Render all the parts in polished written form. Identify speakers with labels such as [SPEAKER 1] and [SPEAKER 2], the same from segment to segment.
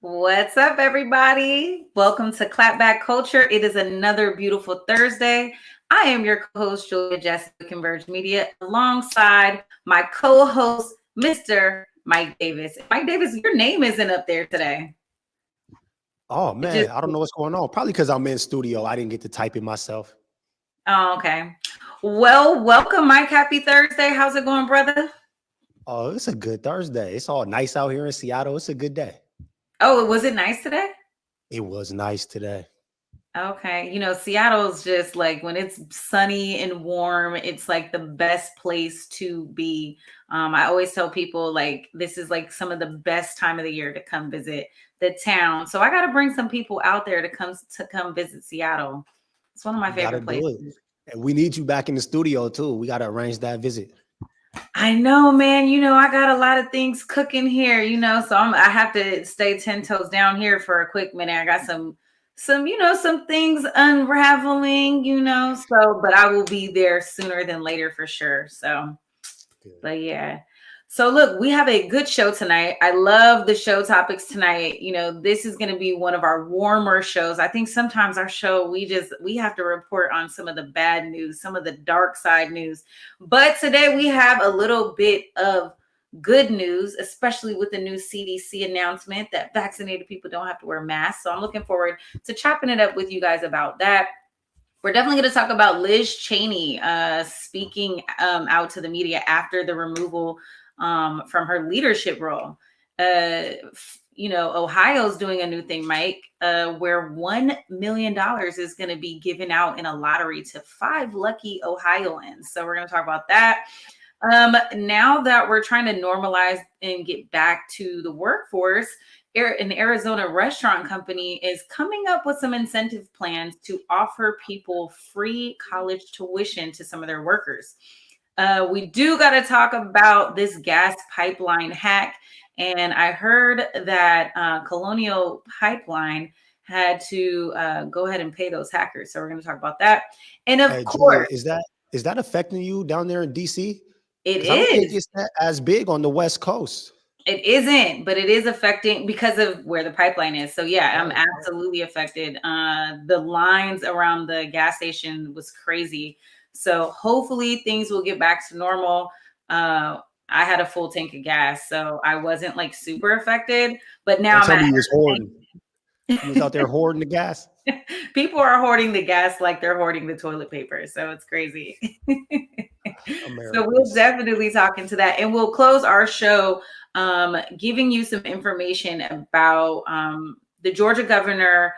[SPEAKER 1] What's up, everybody? Welcome to Clapback Culture. It is another beautiful Thursday. I am your co-host, Jessie, Converge Media, alongside my co-host, Mr. Mike Davis. Mike Davis, your name isn't up there today.
[SPEAKER 2] Oh, man, I don't know what's going on. Probably because I'm in studio. I didn't get to type it myself.
[SPEAKER 1] Oh, okay. Well, welcome, Mike. Happy Thursday. How's it going, brother?
[SPEAKER 2] Oh, it's a good Thursday. It's all nice out here in Seattle. It's a good day.
[SPEAKER 1] Oh, was it nice today?
[SPEAKER 2] It was nice today.
[SPEAKER 1] Okay. You know, Seattle's just like when it's sunny and warm, it's like the best place to be. I always tell people like this is like some of the best time of the year to come visit the town. So I got to bring some people out there to come visit Seattle. It's one of my favorite places.
[SPEAKER 2] And we need you back in the studio too. We got to arrange that visit.
[SPEAKER 1] I know, man. You know, I got a lot of things cooking here, you know, so I have to stay 10 toes down here for a quick minute. I got some things unraveling, you know, so, but I will be there sooner than later for sure. So, but yeah. So look, we have a good show tonight. I love the show topics tonight. You know, this is going to be one of our warmer shows. I think sometimes our show, we have to report on some of the bad news, some of the dark side news. But today we have a little bit of good news, especially with the new CDC announcement that vaccinated people don't have to wear masks. So I'm looking forward to chopping it up with you guys about that. We're definitely going to talk about Liz Cheney speaking out to the media after the removal from her leadership role. You know, Ohio's doing a new thing, Mike, where $1 million is going to be given out in a lottery to 5 lucky Ohioans. So we're going to talk about that. Now that we're trying to normalize and get back to the workforce, an Arizona restaurant company is coming up with some incentive plans to offer people free college tuition to some of their workers. We do got to talk about this gas pipeline hack. And I heard that Colonial Pipeline had to go ahead and pay those hackers. So we're going to talk about that. And of course,
[SPEAKER 2] Julia, is that affecting you down there in DC?
[SPEAKER 1] It is.
[SPEAKER 2] I don't think it's that as big on the West Coast.
[SPEAKER 1] It isn't, but it is affecting because of where the pipeline is. So yeah, I'm absolutely affected. The lines around the gas station was crazy. So hopefully things will get back to normal. I had a full tank of gas, so I wasn't like super affected. But now
[SPEAKER 2] I'm was hoarding. You was out there hoarding the gas.
[SPEAKER 1] People are hoarding the gas like they're hoarding the toilet paper. So it's crazy. So we'll definitely talk into that, and we'll close our show giving you some information about the Georgia governor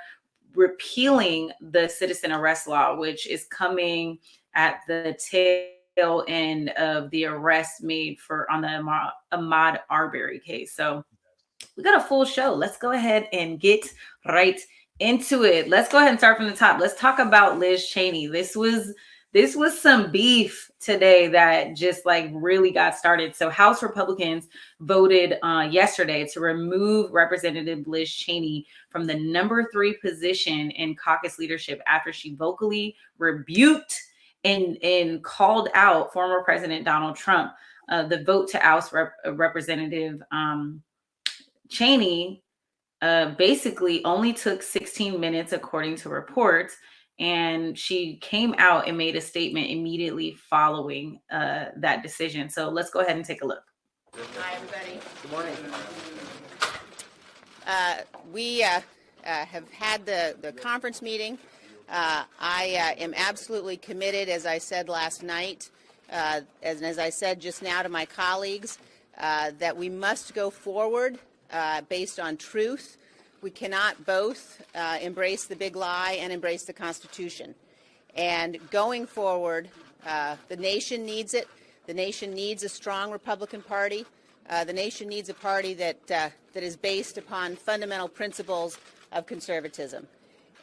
[SPEAKER 1] repealing the citizen arrest law, which is coming at the tail end of the arrest made on the Ahmaud Arbery case. So we got a full show. Let's go ahead and get right into it. Let's go ahead and start from the top. Let's talk about Liz Cheney. This was this was some beef today that just like really got started. So House Republicans voted yesterday to remove Representative Liz Cheney from the #3 position in caucus leadership after she vocally rebuked and called out former President Donald Trump. The vote to oust Representative Cheney basically only took 16 minutes, according to reports. And she came out and made a statement immediately following that decision. So let's go ahead and take a look.
[SPEAKER 3] Hi, everybody.
[SPEAKER 2] Good morning.
[SPEAKER 3] We have had the conference meeting. I am absolutely committed, as I said last night, as I said just now to my colleagues, that we must go forward based on truth. We cannot both embrace the big lie and embrace the Constitution. And going forward, the nation needs it. The nation needs a strong Republican Party. The nation needs a party that is based upon fundamental principles of conservatism.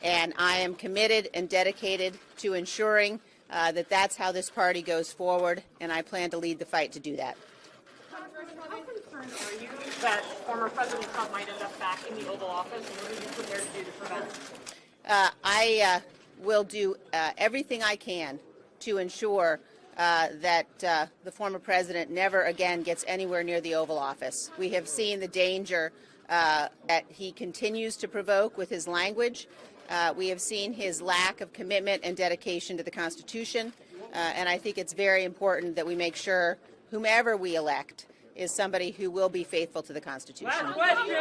[SPEAKER 3] And I am committed and dedicated to ensuring that that's how this party goes forward, and I plan to lead the fight to do that.
[SPEAKER 4] How concerned are you that former President Trump might end up back in the Oval Office, and what are you prepared to do to prevent it?
[SPEAKER 3] I will do everything I can to ensure that the former president never again gets anywhere near the Oval Office. We have seen the danger that he continues to provoke with his language. We have seen his lack of commitment and dedication to the Constitution, and I think it's very important that we make sure whomever we elect is somebody who will be faithful to the Constitution.
[SPEAKER 4] Last question.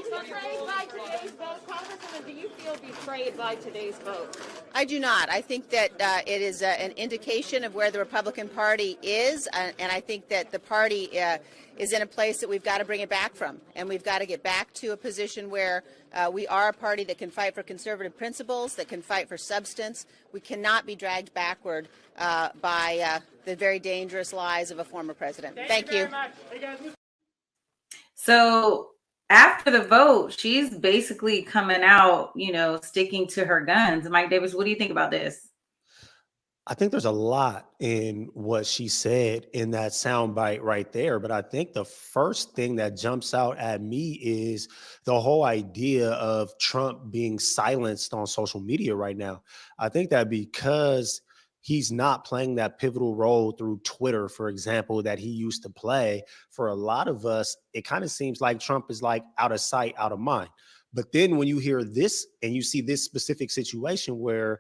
[SPEAKER 4] Betrayed by today's vote, Congresswoman, do you feel betrayed by today's vote?
[SPEAKER 3] I do not. I think that it is an indication of where the Republican Party is, and I think that the party is in a place that we've got to bring it back from, and we've got to get back to a position where we are a party that can fight for conservative principles, that can fight for substance. We cannot be dragged backward by the very dangerous lies of a former president. Thank you.
[SPEAKER 1] So after the vote, she's basically coming out, sticking to her guns. Mike Davis, what do you think about this?
[SPEAKER 2] I think there's a lot in what she said in that soundbite right there. But I think the first thing that jumps out at me is the whole idea of Trump being silenced on social media right now. I think that because he's not playing that pivotal role through Twitter, for example, that he used to play, for a lot of us, it kind of seems like Trump is like out of sight, out of mind. But then when you hear this and you see this specific situation where,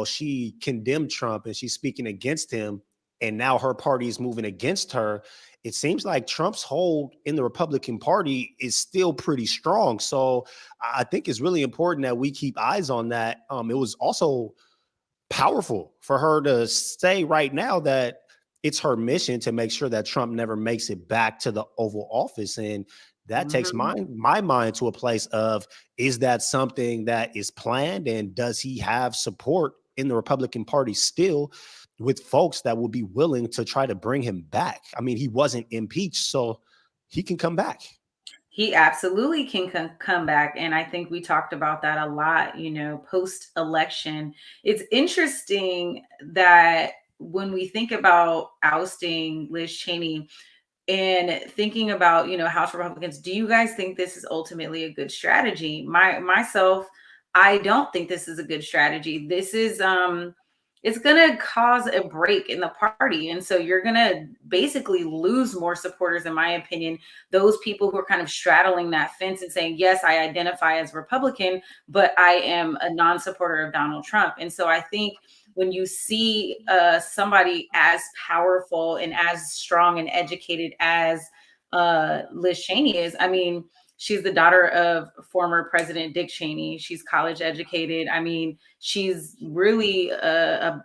[SPEAKER 2] she condemned Trump and she's speaking against him, and now her party is moving against her, it seems like Trump's hold in the Republican Party is still pretty strong. So I think it's really important that we keep eyes on that. It was also powerful for her to say right now that it's her mission to make sure that Trump never makes it back to the Oval Office. And that takes my mind to a place of, is that something that is planned? And does he have support in the Republican Party still with folks that will be willing to try to bring him back? I mean, he wasn't impeached, so he can come back.
[SPEAKER 1] He absolutely can come back. And I think we talked about that a lot, post-election. It's interesting that when we think about ousting Liz Cheney and thinking about, House Republicans, do you guys think this is ultimately a good strategy? Myself, I don't think this is a good strategy. This is it's going to cause a break in the party. And so you're going to basically lose more supporters, in my opinion, those people who are kind of straddling that fence and saying, yes, I identify as Republican, but I am a non-supporter of Donald Trump. And so I think when you see somebody as powerful and as strong and educated as Liz Cheney is, I mean, she's the daughter of former President Dick Cheney. She's college educated. I mean, she's really a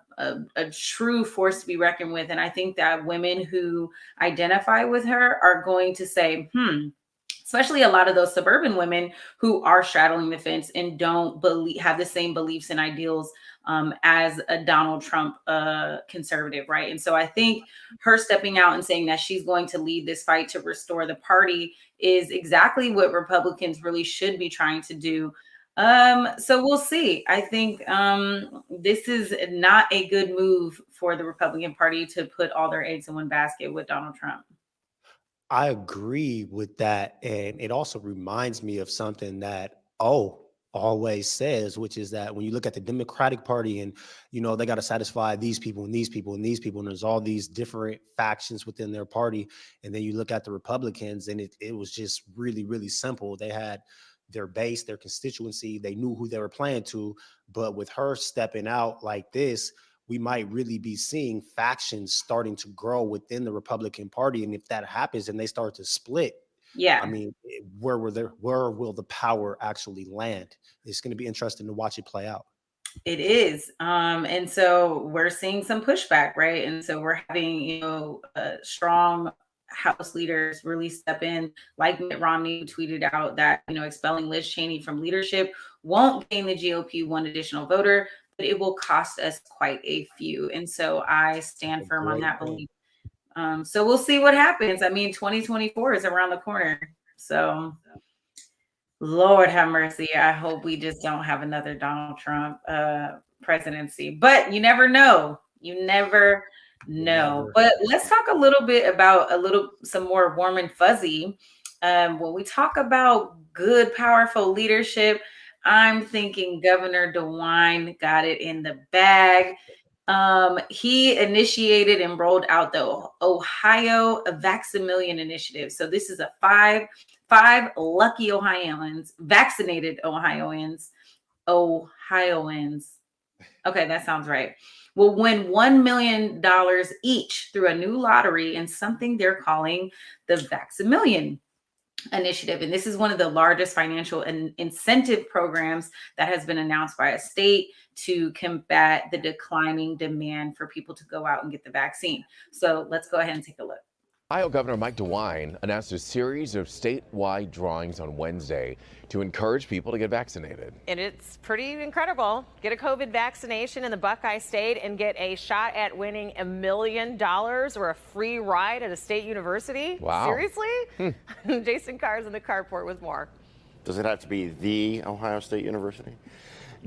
[SPEAKER 1] true force to be reckoned with. And I think that women who identify with her are going to say, especially a lot of those suburban women who are straddling the fence and don't have the same beliefs and ideals as a Donald Trump conservative, right? And so I think her stepping out and saying that she's going to lead this fight to restore the party is exactly what Republicans really should be trying to do. So we'll see. I think this is not a good move for the Republican Party to put all their eggs in one basket with Donald Trump.
[SPEAKER 2] I agree with that. And it also reminds me of something that always says, which is that when you look at the Democratic Party and, they got to satisfy these people and these people and these people, and there's all these different factions within their party. And then you look at the Republicans and it was just really, really simple. They had their base, their constituency, they knew who they were playing to. But with her stepping out like this, we might really be seeing factions starting to grow within the Republican Party. And if that happens and they start to split,
[SPEAKER 1] Yeah.
[SPEAKER 2] I mean, where will the power actually land? It's going to be interesting to watch it play out.
[SPEAKER 1] It is. And so we're seeing some pushback, right? And so we're having, strong House leaders really step in, like Mitt Romney, who tweeted out that, expelling Liz Cheney from leadership won't gain the GOP one additional voter, but it will cost us quite a few. And so I stand firm on that belief. So we'll see what happens. I mean, 2024 is around the corner. So Lord have mercy. I hope we just don't have another Donald Trump presidency. But you never know. You never know. But let's talk a little bit about some more warm and fuzzy. When we talk about good, powerful leadership, I'm thinking Governor DeWine got it in the bag. He initiated and rolled out the Ohio Vax-A-Million initiative. So this is a five lucky Ohioans, vaccinated Ohioans. Okay, that sounds right. Will win $1 million each through a new lottery and something they're calling the Vax-A-Million initiative. And this is one of the largest financial and incentive programs that has been announced by a state to combat the declining demand for people to go out and get the vaccine. So let's go ahead and take a look.
[SPEAKER 5] Ohio Governor Mike DeWine announced a series of statewide drawings on Wednesday to encourage people to get vaccinated.
[SPEAKER 6] And it's pretty incredible. Get a COVID vaccination in the Buckeye State and get a shot at winning $1 million or a free ride at a state university.
[SPEAKER 5] Wow.
[SPEAKER 6] Seriously? Jason Carr's in the carport with more.
[SPEAKER 7] Does it have to be the Ohio State University?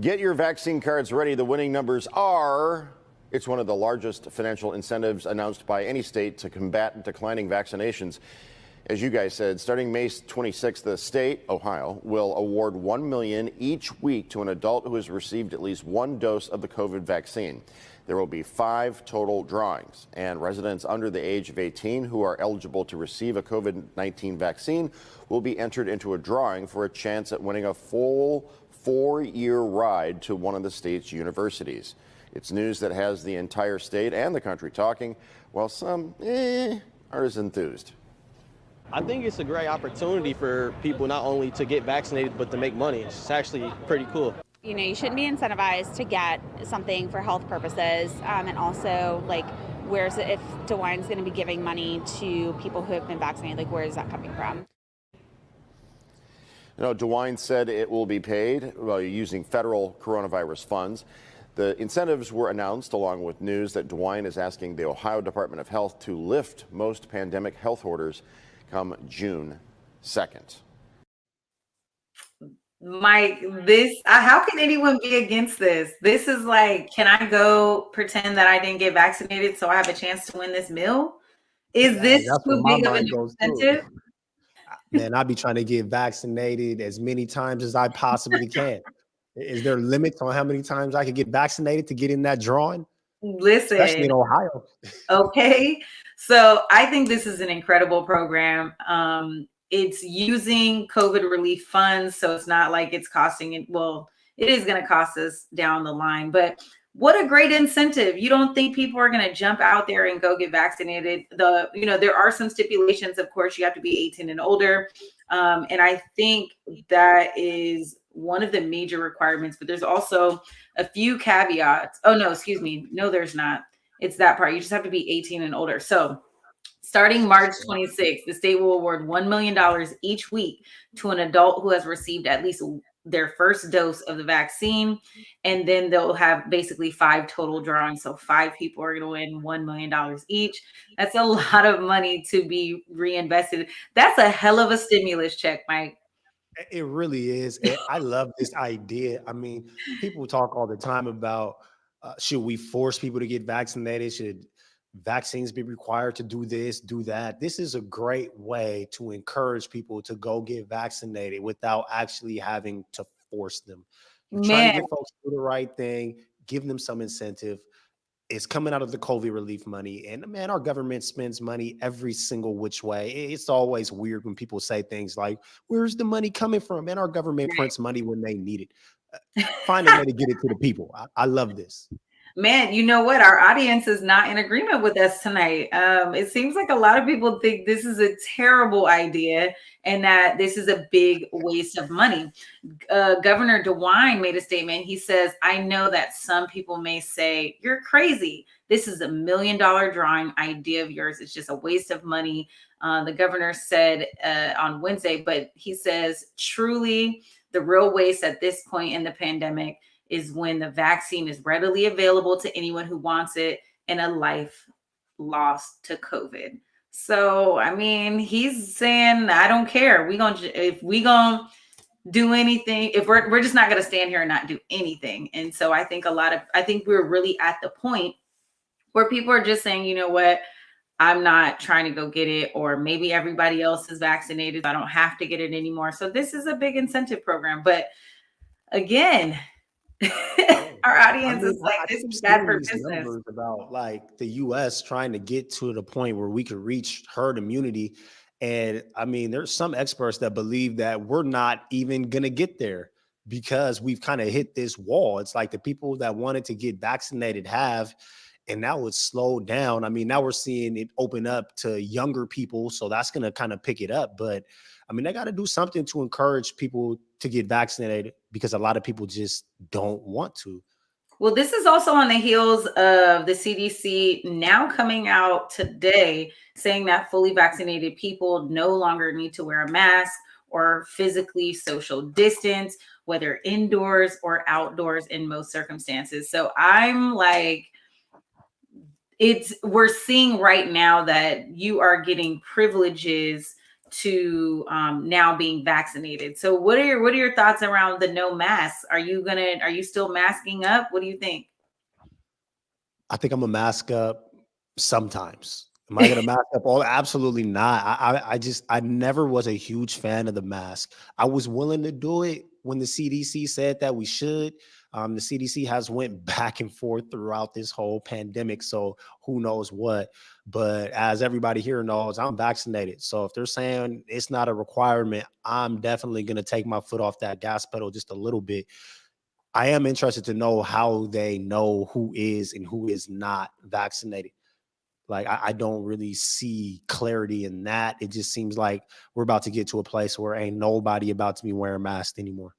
[SPEAKER 7] Get your vaccine cards ready. The winning numbers are... It's one of the largest financial incentives announced by any state to combat declining vaccinations. As you guys said, starting May 26th, the state, Ohio, will award $1 million each week to an adult who has received at least one dose of the COVID vaccine. There will be 5 total drawings, and residents under the age of 18 who are eligible to receive a COVID-19 vaccine will be entered into a drawing for a chance at winning a full 4-year ride to one of the state's universities. It's news that has the entire state and the country talking, while some are as enthused.
[SPEAKER 8] I think it's a great opportunity for people not only to get vaccinated, but to make money. It's actually pretty cool.
[SPEAKER 9] You shouldn't be incentivized to get something for health purposes. And also, if DeWine's going to be giving money to people who have been vaccinated, where is that coming from?
[SPEAKER 7] DeWine said it will be paid using federal coronavirus funds. The incentives were announced along with news that DeWine is asking the Ohio Department of Health to lift most pandemic health orders come June 2nd.
[SPEAKER 1] Mike, how can anyone be against this? This is like, can I go pretend that I didn't get vaccinated so I have a chance to win this meal? Is this too big of an incentive?
[SPEAKER 2] Man, I'll be trying to get vaccinated as many times as I possibly can. Is there limits on how many times I could get vaccinated to get in that drawing?
[SPEAKER 1] Listen,
[SPEAKER 2] especially in Ohio.
[SPEAKER 1] Okay. So I think this is an incredible program. It's using COVID relief funds. So it's not like it's costing it. Well, it is going to cost us down the line, but what a great incentive. You don't think people are going to jump out there and go get vaccinated? There are some stipulations. Of course, you have to be 18 and older. And I think that is one of the major requirements, but there's also a few caveats. Oh, no, excuse me. No, there's not. It's that part. You just have to be 18 and older. So starting March 26th, the state will award $1 million each week to an adult who has received at least their first dose of the vaccine. And then they'll have basically 5 total drawings. So 5 people are going to win $1 million each. That's a lot of money to be reinvested. That's a hell of a stimulus check, Mike.
[SPEAKER 2] It really is. And I love this idea. I mean, people talk all the time about should we force people to get vaccinated? Should vaccines be required to do this, do that? This is a great way to encourage people to go get vaccinated without actually having to force them. You're trying to
[SPEAKER 1] Man,
[SPEAKER 2] get folks to do the right thing, give them some incentive. It's coming out of the COVID relief money. And man, our government spends money every single which way. It's always weird when people say things like, where's the money coming from? And our government prints money when they need it. Find a way to get it to the people. I love this.
[SPEAKER 1] man, you know what? Our audience is not in agreement with us tonight. It seems like a lot of people think this is a terrible idea and that this is a big waste of money. Governor DeWine made a statement. He says, I know that some people may say, you're crazy. This is $1 million drawing idea of yours. It's just a waste of money. The governor said on Wednesday, but he says, truly, the real waste at this point in the pandemic is when the vaccine is readily available to anyone who wants it and a life lost to COVID. So, I mean, he's saying, I don't care. If we gonna do anything, if we're just not gonna stand here and not do anything. And so I think I think we're really at the point where people are just saying, you know what, I'm not trying to go get it, or maybe everybody else is vaccinated. I don't have to get it anymore. So this is a big incentive program. But again, our
[SPEAKER 2] I
[SPEAKER 1] audience
[SPEAKER 2] mean,
[SPEAKER 1] is like,
[SPEAKER 2] I
[SPEAKER 1] this
[SPEAKER 2] keep
[SPEAKER 1] is bad
[SPEAKER 2] seeing
[SPEAKER 1] for
[SPEAKER 2] these
[SPEAKER 1] business.
[SPEAKER 2] numbers about like the US trying to get to the point where we could reach herd immunity. And I mean, there's some experts that believe that we're not even going to get there because we've kind of hit this wall. It's like the people that wanted to get vaccinated have, and now it's slowed down. I mean, now we're seeing it open up to younger people. So that's going to kind of pick it up. But I mean, they got to do something to encourage people to get vaccinated because a lot of people just don't want to.
[SPEAKER 1] Well, this is also on the heels of the CDC now coming out today saying that fully vaccinated people no longer need to wear a mask or physically social distance, whether indoors or outdoors in most circumstances. So I'm like, we're seeing right now that you are getting privileges to now being vaccinated. So what are your thoughts around the no masks? Are you still masking up? What do you think?
[SPEAKER 2] I think I'm a mask up sometimes. Am I gonna mask up all? Absolutely not. I never was a huge fan of the mask. I was willing to do it when the CDC said that we should. The CDC has went back and forth throughout this whole pandemic, so who knows what. But as everybody here knows, I'm vaccinated. So if they're saying it's not a requirement, I'm definitely gonna take my foot off that gas pedal just a little bit. I am interested to know how they know who is and who is not vaccinated. Like, I don't really see clarity in that. It just seems like we're about to get to a place where ain't nobody about to be wearing masks anymore.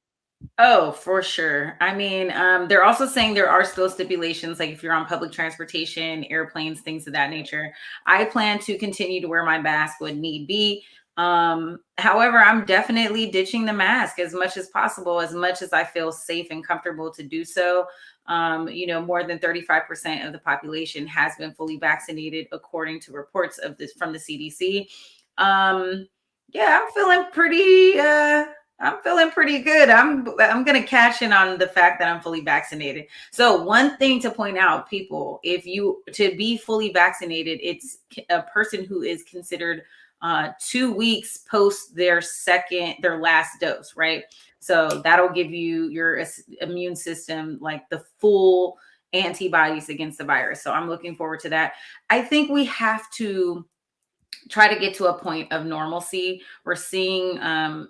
[SPEAKER 1] Oh, for sure. I mean, they're also saying there are still stipulations, like if you're on public transportation, airplanes, things of that nature. I plan to continue to wear my mask when need be. However, I'm definitely ditching the mask as much as possible, as much as I feel safe and comfortable to do so. More than 35% of the population has been fully vaccinated, according to reports of this from the CDC. Yeah, I'm feeling pretty good. I'm gonna cash in on the fact that I'm fully vaccinated. So one thing to point out, people, if you to be fully vaccinated, it's a person who is considered 2 weeks post their last dose, right? So that'll give you your immune system like the full antibodies against the virus. So I'm looking forward to that. I think we have to try to get to a point of normalcy. We're seeing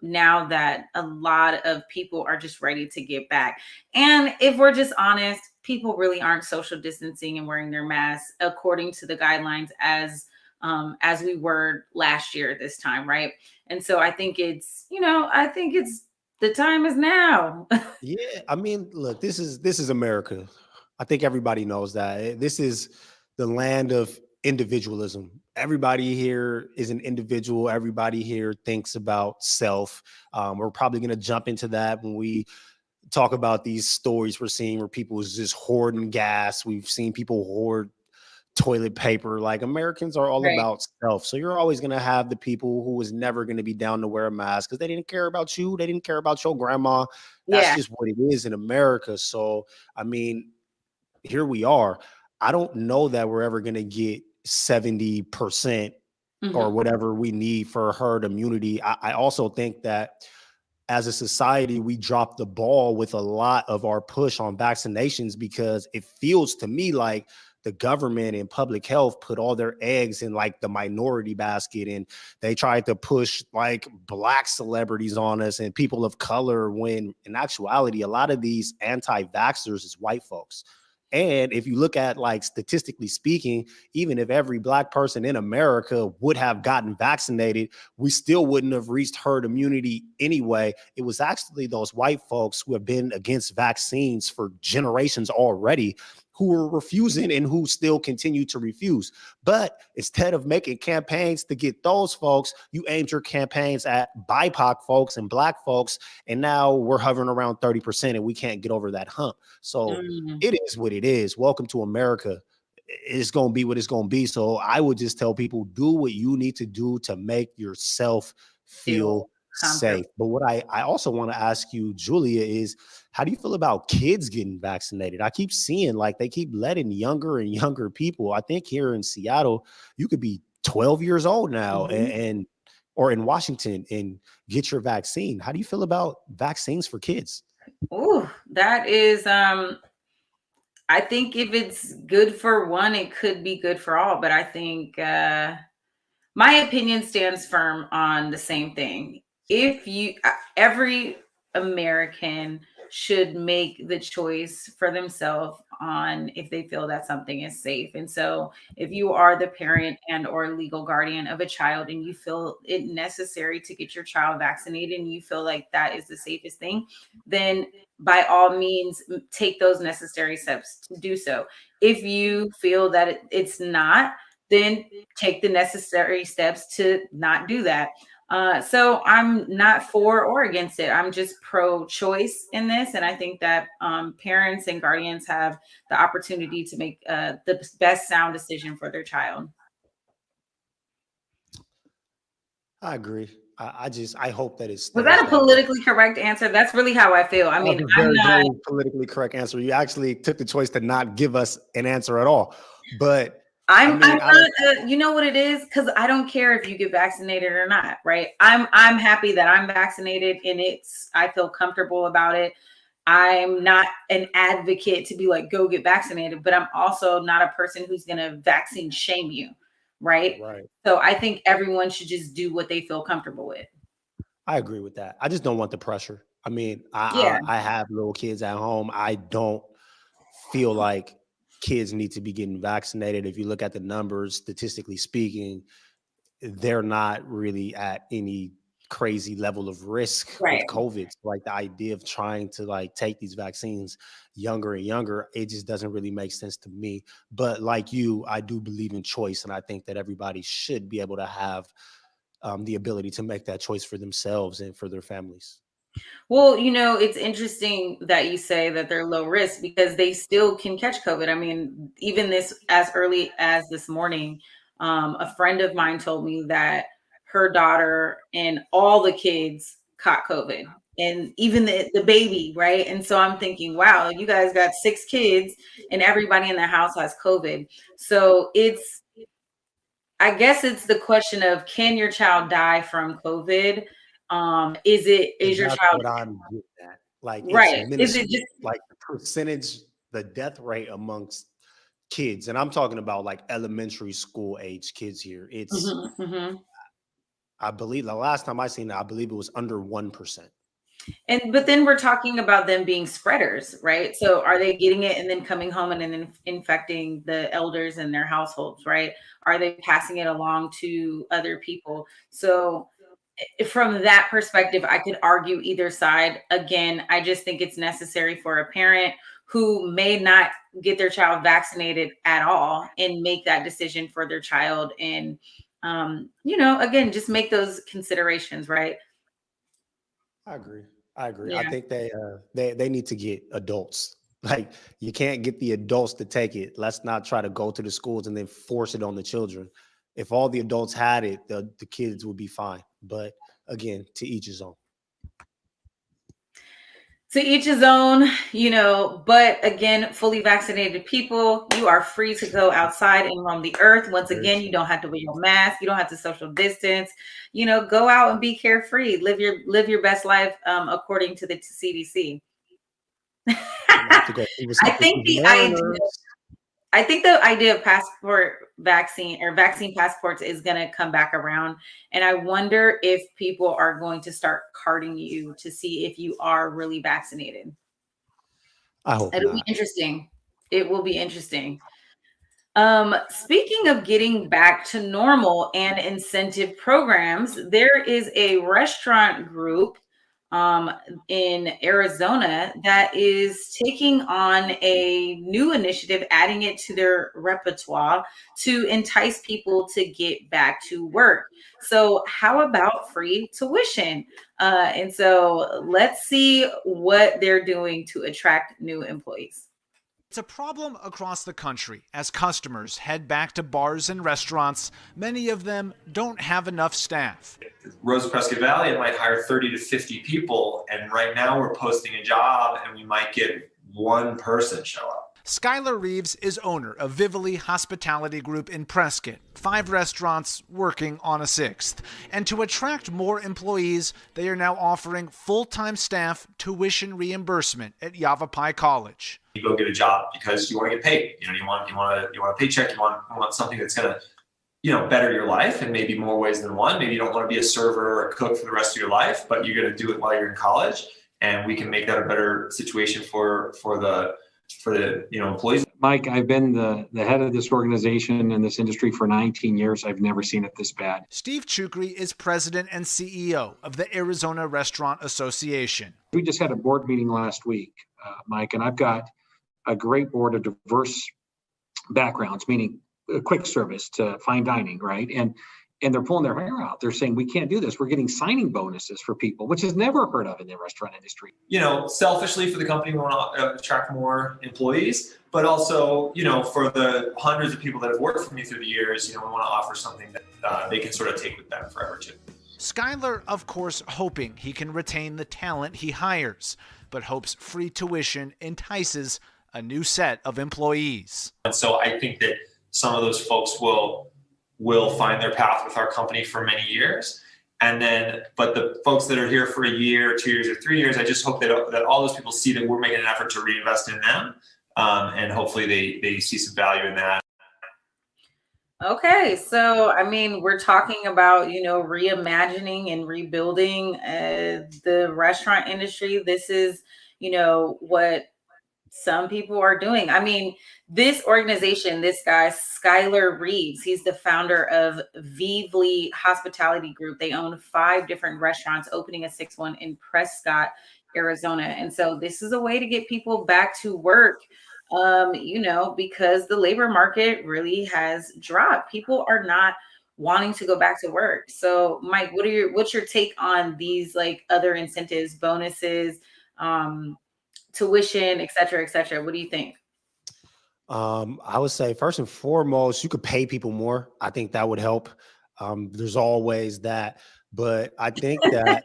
[SPEAKER 1] now that a lot of people are just ready to get back. And if we're just honest, people really aren't social distancing and wearing their masks according to the guidelines as we were last year at this time, right? And so I think it's the time is now.
[SPEAKER 2] Yeah, I mean, look, this is America. I think everybody knows that. This is the land of individualism. Everybody here is an individual. Everybody here thinks about self. We're probably going to jump into that when we talk about these stories we're seeing where people is just hoarding gas. We've seen people hoard toilet paper. Like Americans are all
[SPEAKER 1] Right.
[SPEAKER 2] about self. So you're always going to have the people who was never going to be down to wear a mask because they didn't care about you. They didn't care about your grandma. That's
[SPEAKER 1] Yeah.
[SPEAKER 2] just what it is in America. So, I mean, here we are. I don't know that we're ever going to get 70% or
[SPEAKER 1] Mhm.
[SPEAKER 2] whatever we need for herd immunity. I also think that as a society, we dropped the ball with a lot of our push on vaccinations because it feels to me like the government and public health put all their eggs in like the minority basket, and they tried to push like black celebrities on us and people of color when in actuality a lot of these anti-vaxxers is white folks. And if you look at like statistically speaking, even if every black person in America would have gotten vaccinated, we still wouldn't have reached herd immunity anyway. It was actually those white folks who have been against vaccines for generations already who were refusing and who still continue to refuse. But instead of making campaigns to get those folks, you aimed your campaigns at BIPOC folks and black folks. And now we're hovering around 30% and we can't get over that hump. So
[SPEAKER 1] Mm.
[SPEAKER 2] it is what it is. Welcome to America. It's going to be what it's going to be. So I would just tell people, do what you need to do to make yourself
[SPEAKER 1] Feel
[SPEAKER 2] feel
[SPEAKER 1] comfortable.
[SPEAKER 2] safe. But what I also want to ask you, Julia, is how do you feel about kids getting vaccinated? I keep seeing like they keep letting younger and younger people. I think here in Seattle, you could be 12 years old now
[SPEAKER 1] Mhm.
[SPEAKER 2] and or in Washington and get your vaccine. How do you feel about vaccines for kids?
[SPEAKER 1] Ooh, that is I think if it's good for one, it could be good for all. But I think my opinion stands firm on the same thing. If you, every American should make the choice for themselves on if they feel that something is safe. And so if you are the parent and or legal guardian of a child and you feel it necessary to get your child vaccinated and you feel like that is the safest thing, then by all means take those necessary steps to do so. If you feel that it's not, then take the necessary steps to not do that. So I'm not for or against it. I'm just pro-choice in this, and I think that parents and guardians have the opportunity to make the best sound decision for their child.
[SPEAKER 2] I agree. I hope that it
[SPEAKER 1] Was that
[SPEAKER 2] stays
[SPEAKER 1] a
[SPEAKER 2] that way.
[SPEAKER 1] politically correct answer? That's really how I feel. I
[SPEAKER 2] That
[SPEAKER 1] mean,
[SPEAKER 2] was a
[SPEAKER 1] I'm
[SPEAKER 2] very,
[SPEAKER 1] not.
[SPEAKER 2] very politically correct answer. You actually took the choice to not give us an answer at all. But I
[SPEAKER 1] I'm
[SPEAKER 2] mean, out of
[SPEAKER 1] not. You know what it is? Because I don't care if you get vaccinated or not, right? I'm happy that I'm vaccinated, and I feel comfortable about it. I'm not an advocate to be like, go get vaccinated, but I'm also not a person who's going to vaccine shame you. Right.
[SPEAKER 2] right.
[SPEAKER 1] So I think everyone should just do what they feel comfortable with.
[SPEAKER 2] I agree with that. I just don't want the pressure. I mean,
[SPEAKER 1] Yeah.
[SPEAKER 2] I have little kids at home. I don't feel like kids need to be getting vaccinated. If you look at the numbers, statistically speaking, they're not really at any crazy level of risk
[SPEAKER 1] Right.
[SPEAKER 2] with COVID. So, like the idea of trying to like take these vaccines younger and younger, it just doesn't really make sense to me. But like you, I do believe in choice, and I think that everybody should be able to have the ability to make that choice for themselves and for their families.
[SPEAKER 1] Well, it's interesting that you say that they're low risk because they still can catch COVID. I mean, even this as early as this morning, a friend of mine told me that her daughter and all the kids caught COVID and even the baby, right? And so I'm thinking, wow, you guys got 6 kids and everybody in the house has COVID. So I guess it's the question of can your child die from COVID? Is
[SPEAKER 2] And
[SPEAKER 1] your
[SPEAKER 2] that's
[SPEAKER 1] child
[SPEAKER 2] what I'm getting at. Like it's
[SPEAKER 1] right? Is it
[SPEAKER 2] minuscule.
[SPEAKER 1] just
[SPEAKER 2] Like the percentage, the death rate amongst kids, and I'm talking about like elementary school age kids here. It's
[SPEAKER 1] mhm, mhm.
[SPEAKER 2] I believe the last time I seen it, I believe it was under 1%.
[SPEAKER 1] But then we're talking about them being spreaders, right? So are they getting it and then coming home and then infecting the elders in their households, right? Are they passing it along to other people? So from that perspective, I could argue either side. Again, I just think it's necessary for a parent who may not get their child vaccinated at all and make that decision for their child. And, again, just make those considerations, right?
[SPEAKER 2] I agree. I agree. I
[SPEAKER 1] Yeah.
[SPEAKER 2] think they need to get adults Like, you can't get the adults to take it. Let's not try to go to the schools and then force it on the children. If all the adults had it, the kids would be fine. But again, to each his own.
[SPEAKER 1] To each his own, but again, fully vaccinated people, you are free to go outside and roam the earth. Once again, you don't have to wear your mask. You don't have to social distance. Go out and be carefree. Live your best life according to the CDC. I think the idea of passport vaccine or vaccine passports is going to come back around. And I wonder if people are going to start carding you to see if you are really vaccinated.
[SPEAKER 2] I hope
[SPEAKER 1] It'll
[SPEAKER 2] not.
[SPEAKER 1] be interesting. It will be interesting. Speaking of getting back to normal and incentive programs, there is a restaurant group in Arizona that is taking on a new initiative, adding it to their repertoire to entice people to get back to work. So how about free tuition? And so let's see what they're doing to attract new employees.
[SPEAKER 10] It's a problem across the country as customers head back to bars and restaurants. Many of them don't have enough staff.
[SPEAKER 11] Rose Prescott Valley, it might hire 30 to 50 people. And right now we're posting a job and we might get one person show up.
[SPEAKER 10] Skylar Reeves is owner of Vivali Hospitality Group in Prescott, 5 restaurants working on a 6th. And to attract more employees, they are now offering full-time staff tuition reimbursement at Yavapai College.
[SPEAKER 11] You go get a job because you want to get paid. You want a paycheck. You want something that's going to, better your life in maybe more ways than one. Maybe you don't want to be a server or a cook for the rest of your life, but you're going to do it while you're in college, and we can make that a better situation for the employees.
[SPEAKER 12] Mike, I've been the head of this organization in this industry for 19 years. I've never seen it this bad.
[SPEAKER 10] Steve Chukri is president and CEO of the Arizona Restaurant Association.
[SPEAKER 12] We just had a board meeting last week, Mike, and I've got a great board of diverse backgrounds, meaning quick service to fine dining, right? And they're pulling their hair out. They're saying, we can't do this. We're getting signing bonuses for people, which is never heard of in the restaurant industry.
[SPEAKER 11] Selfishly for the company, we want to attract more employees, but also, for the hundreds of people that have worked for me through the years, we want to offer something that they can sort of take with them forever too.
[SPEAKER 10] Skylar, of course, hoping he can retain the talent he hires, but hopes free tuition entices a new set of employees.
[SPEAKER 11] And so I think that some of those folks will find their path with our company for many years. But the folks that are here for a year, 2 years, or 3 years, I just hope that all those people see that we're making an effort to reinvest in them. And hopefully they see some value in that.
[SPEAKER 1] Okay, so we're talking about reimagining and rebuilding the restaurant industry. This is what some people are doing. This organization, this guy Skylar Reeves, he's the founder of Vivali Hospitality Group. They own 5 different restaurants, opening a 6th one in Prescott, Arizona. And so this is a way to get people back to work. Because the labor market really has dropped. People are not wanting to go back to work. So, Mike, what's your take on these other incentives, bonuses, tuition, et cetera, et cetera? What do you think?
[SPEAKER 2] I would say first and foremost, you could pay people more. I think that would help. There's always that, but I think that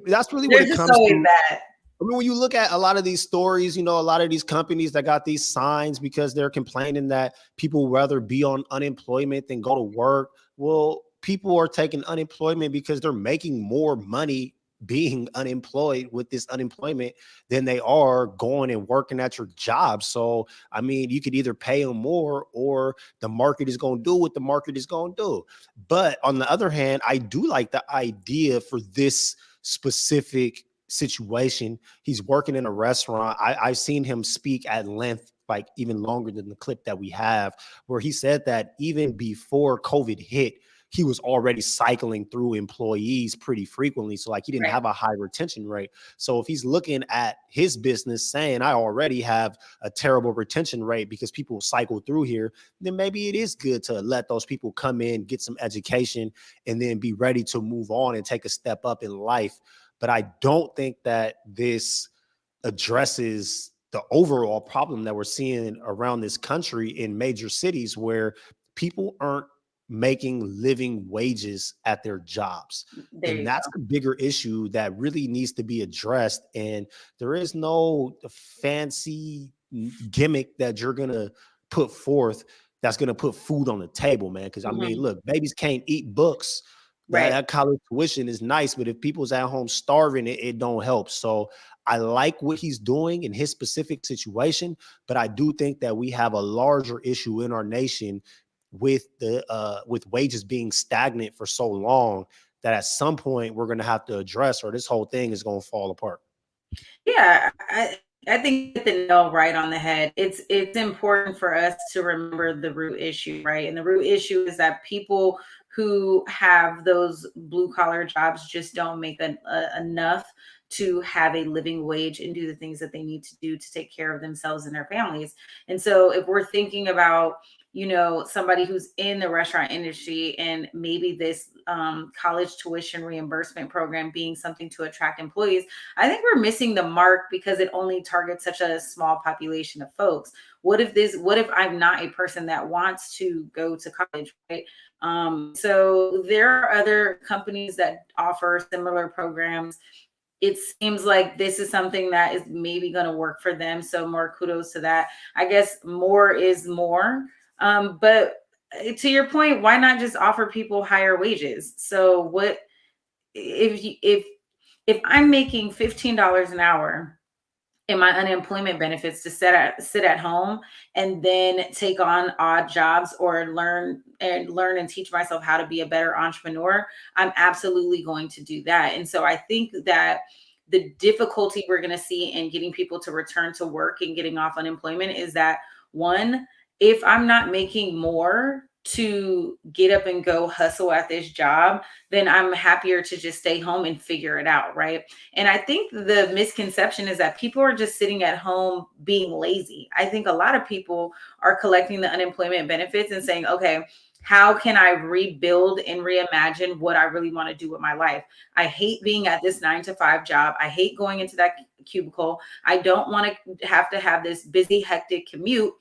[SPEAKER 2] that's really what it comes to. When you look at a lot of these stories, a lot of these companies that got these signs because they're complaining that people rather be on unemployment than go to work. Well, people are taking unemployment because they're making more money being unemployed with this unemployment than they are going and working at your job. So, you could either pay them more or the market is going to do what the market is going to do. But on the other hand, I do like the idea for this specific situation. He's working in a restaurant. I've seen him speak at length, even longer than the clip that we have, where he said that even before COVID hit, he was already cycling through employees pretty frequently. So he didn't have a high retention rate. So if he's looking at his business saying, I already have a terrible retention rate because people cycle through here, then maybe it is good to let those people come in, get some education, and then be ready to move on and take a step up in life. But I don't think that this addresses the overall problem that we're seeing around this country in major cities where people aren't making living wages at their jobs.
[SPEAKER 1] There
[SPEAKER 2] And
[SPEAKER 1] you
[SPEAKER 2] that's
[SPEAKER 1] go.
[SPEAKER 2] the bigger issue that really needs to be addressed. And there is no fancy gimmick that you're going to put forth that's going to put food on the table, man. Because I mean,
[SPEAKER 1] Mhm.
[SPEAKER 2] look, babies can't eat books. That,
[SPEAKER 1] Right.
[SPEAKER 2] that college tuition is nice, but if people's at home starving, it don't help. So I like what he's doing in his specific situation, but I do think that we have a larger issue in our nation with wages being stagnant for so long that at some point we're going to have to address, or this whole thing is going to fall apart.
[SPEAKER 1] Yeah, I think you hit the nail right on the head. It's important for us to remember the root issue, right? And the root issue is that people who have those blue collar jobs just don't make enough to have a living wage and do the things that they need to do to take care of themselves and their families. And so if we're thinking about, somebody who's in the restaurant industry and maybe this college tuition reimbursement program being something to attract employees, I think we're missing the mark because it only targets such a small population of folks. What if I'm not a person that wants to go to college, right? So there are other companies that offer similar programs. It seems like this is something that is maybe going to work for them. So more kudos to that. I guess more is more. But to your point, why not just offer people higher wages? So what if I'm making $15 an hour in my unemployment benefits to sit at home and then take on odd jobs or learn and teach myself how to be a better entrepreneur, I'm absolutely going to do that. And so I think that the difficulty we're going to see in getting people to return to work and getting off unemployment is that, one, if I'm not making more to get up and go hustle at this job, then I'm happier to just stay home and figure it out, right? And I think the misconception is that people are just sitting at home being lazy. I think a lot of people are collecting the unemployment benefits and saying, okay, how can I rebuild and reimagine what I really want to do with my life? I hate being at this 9 to 5 job. I hate going into that cubicle. I don't want to have this busy, hectic commute.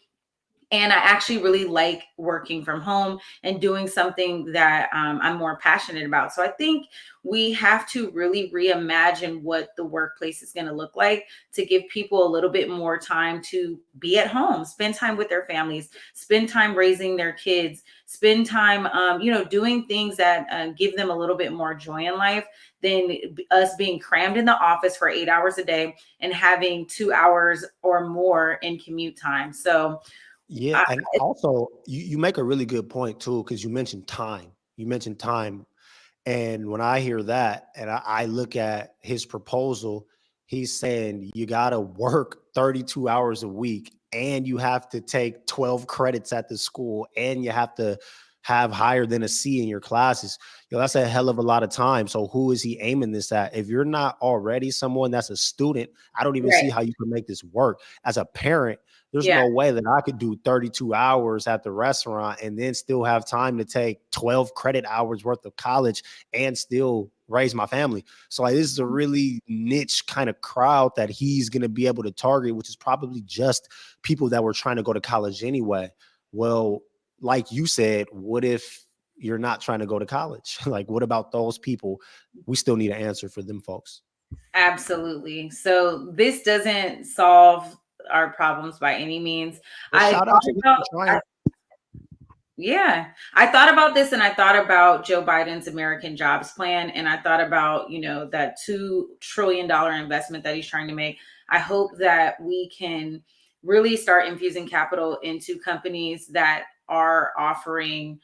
[SPEAKER 1] And I actually really like working from home and doing something that I'm more passionate about. So I think we have to really reimagine what the workplace is going to look like to give people a little bit more time to be at home, spend time with their families, spend time raising their kids, spend time, doing things that give them a little bit more joy in life than us being crammed in the office for 8 hours a day and having 2 hours or more in commute time. So
[SPEAKER 2] Yeah, and also you make a really good point too, because you mentioned time. You mentioned time. And when I hear that and I look at his proposal, he's saying you got to work 32 hours a week and you have to take 12 credits at the school and you have to have higher than a C in your classes. That's a hell of a lot of time. So who is he aiming this at? If you're not already someone that's a student, I don't even
[SPEAKER 1] Right.
[SPEAKER 2] see how you can make this work. As a parent, there's
[SPEAKER 1] Yeah.
[SPEAKER 2] no way that I could do 32 hours at the restaurant and then still have time to take 12 credit hours worth of college and still raise my family. So like, this is a really niche kind of crowd that he's going to be able to target, which is probably just people that were trying to go to college anyway. Well, like you said, what if you're not trying to go to college? Like, what about those people? We still need an answer for them folks.
[SPEAKER 1] Absolutely. So this doesn't solve our problems by any means.
[SPEAKER 2] But
[SPEAKER 1] I
[SPEAKER 2] shout out
[SPEAKER 1] thought
[SPEAKER 2] to them
[SPEAKER 1] about,
[SPEAKER 2] for trying.
[SPEAKER 1] yeah, I thought about this and I thought about Joe Biden's American Jobs Plan. And I thought about, that $2 trillion investment that he's trying to make. I hope that we can really start infusing capital into companies that are offering,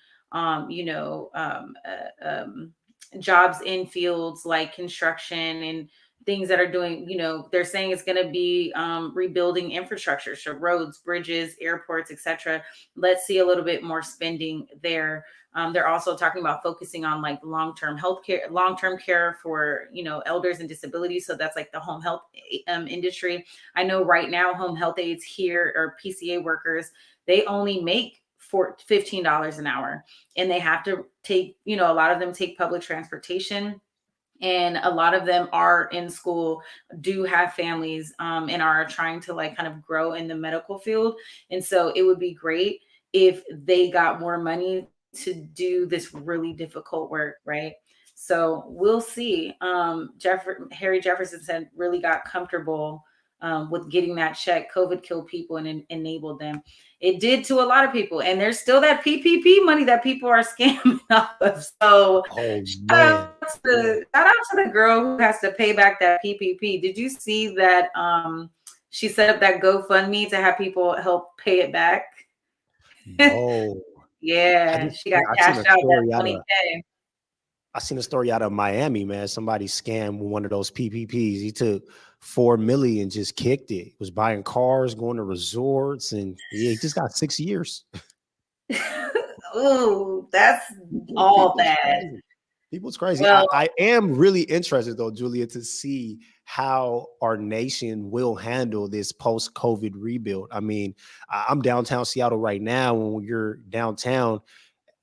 [SPEAKER 1] jobs in fields like construction and things that are doing, they're saying it's going to be rebuilding infrastructure, so roads, bridges, airports, etc. Let's see a little bit more spending there. They're also talking about focusing on like long-term healthcare, long-term care for, elders and disabilities. So that's like the home health industry. I know right now home health aides here or PCA workers, they only make $15 an hour and they have to take, a lot of them take public transportation. and a lot of them are in school, do have families, and are trying to like kind of grow in the medical field. And so it would be great if they got more money to do this really difficult work, right? So we'll see. Harry Jefferson said really got comfortable with getting that check. COVID killed people and enabled them. It did to a lot of people, and there's still that PPP money that people are scamming off of. So
[SPEAKER 2] Oh
[SPEAKER 1] shout
[SPEAKER 2] man.
[SPEAKER 1] out shout out to the girl who has to pay back that PPP. Did you see that? She set up that GoFundMe to have people help pay it back.
[SPEAKER 2] No.
[SPEAKER 1] Yeah, she got
[SPEAKER 2] I seen a
[SPEAKER 1] cashed out that
[SPEAKER 2] story out of
[SPEAKER 1] 20K.
[SPEAKER 2] I seen a story out of Miami, man. Somebody scammed one of those PPPs. He took 4 million, just kicked it. Was buying cars, going to resorts, and yeah, he just got 6 years.
[SPEAKER 1] Ooh, that's all
[SPEAKER 2] People's
[SPEAKER 1] bad.
[SPEAKER 2] crazy. People's crazy.
[SPEAKER 1] Well,
[SPEAKER 2] I am really interested though, Julia, to see how our nation will handle this post-COVID rebuild. I mean, I'm downtown Seattle right now. When you're downtown,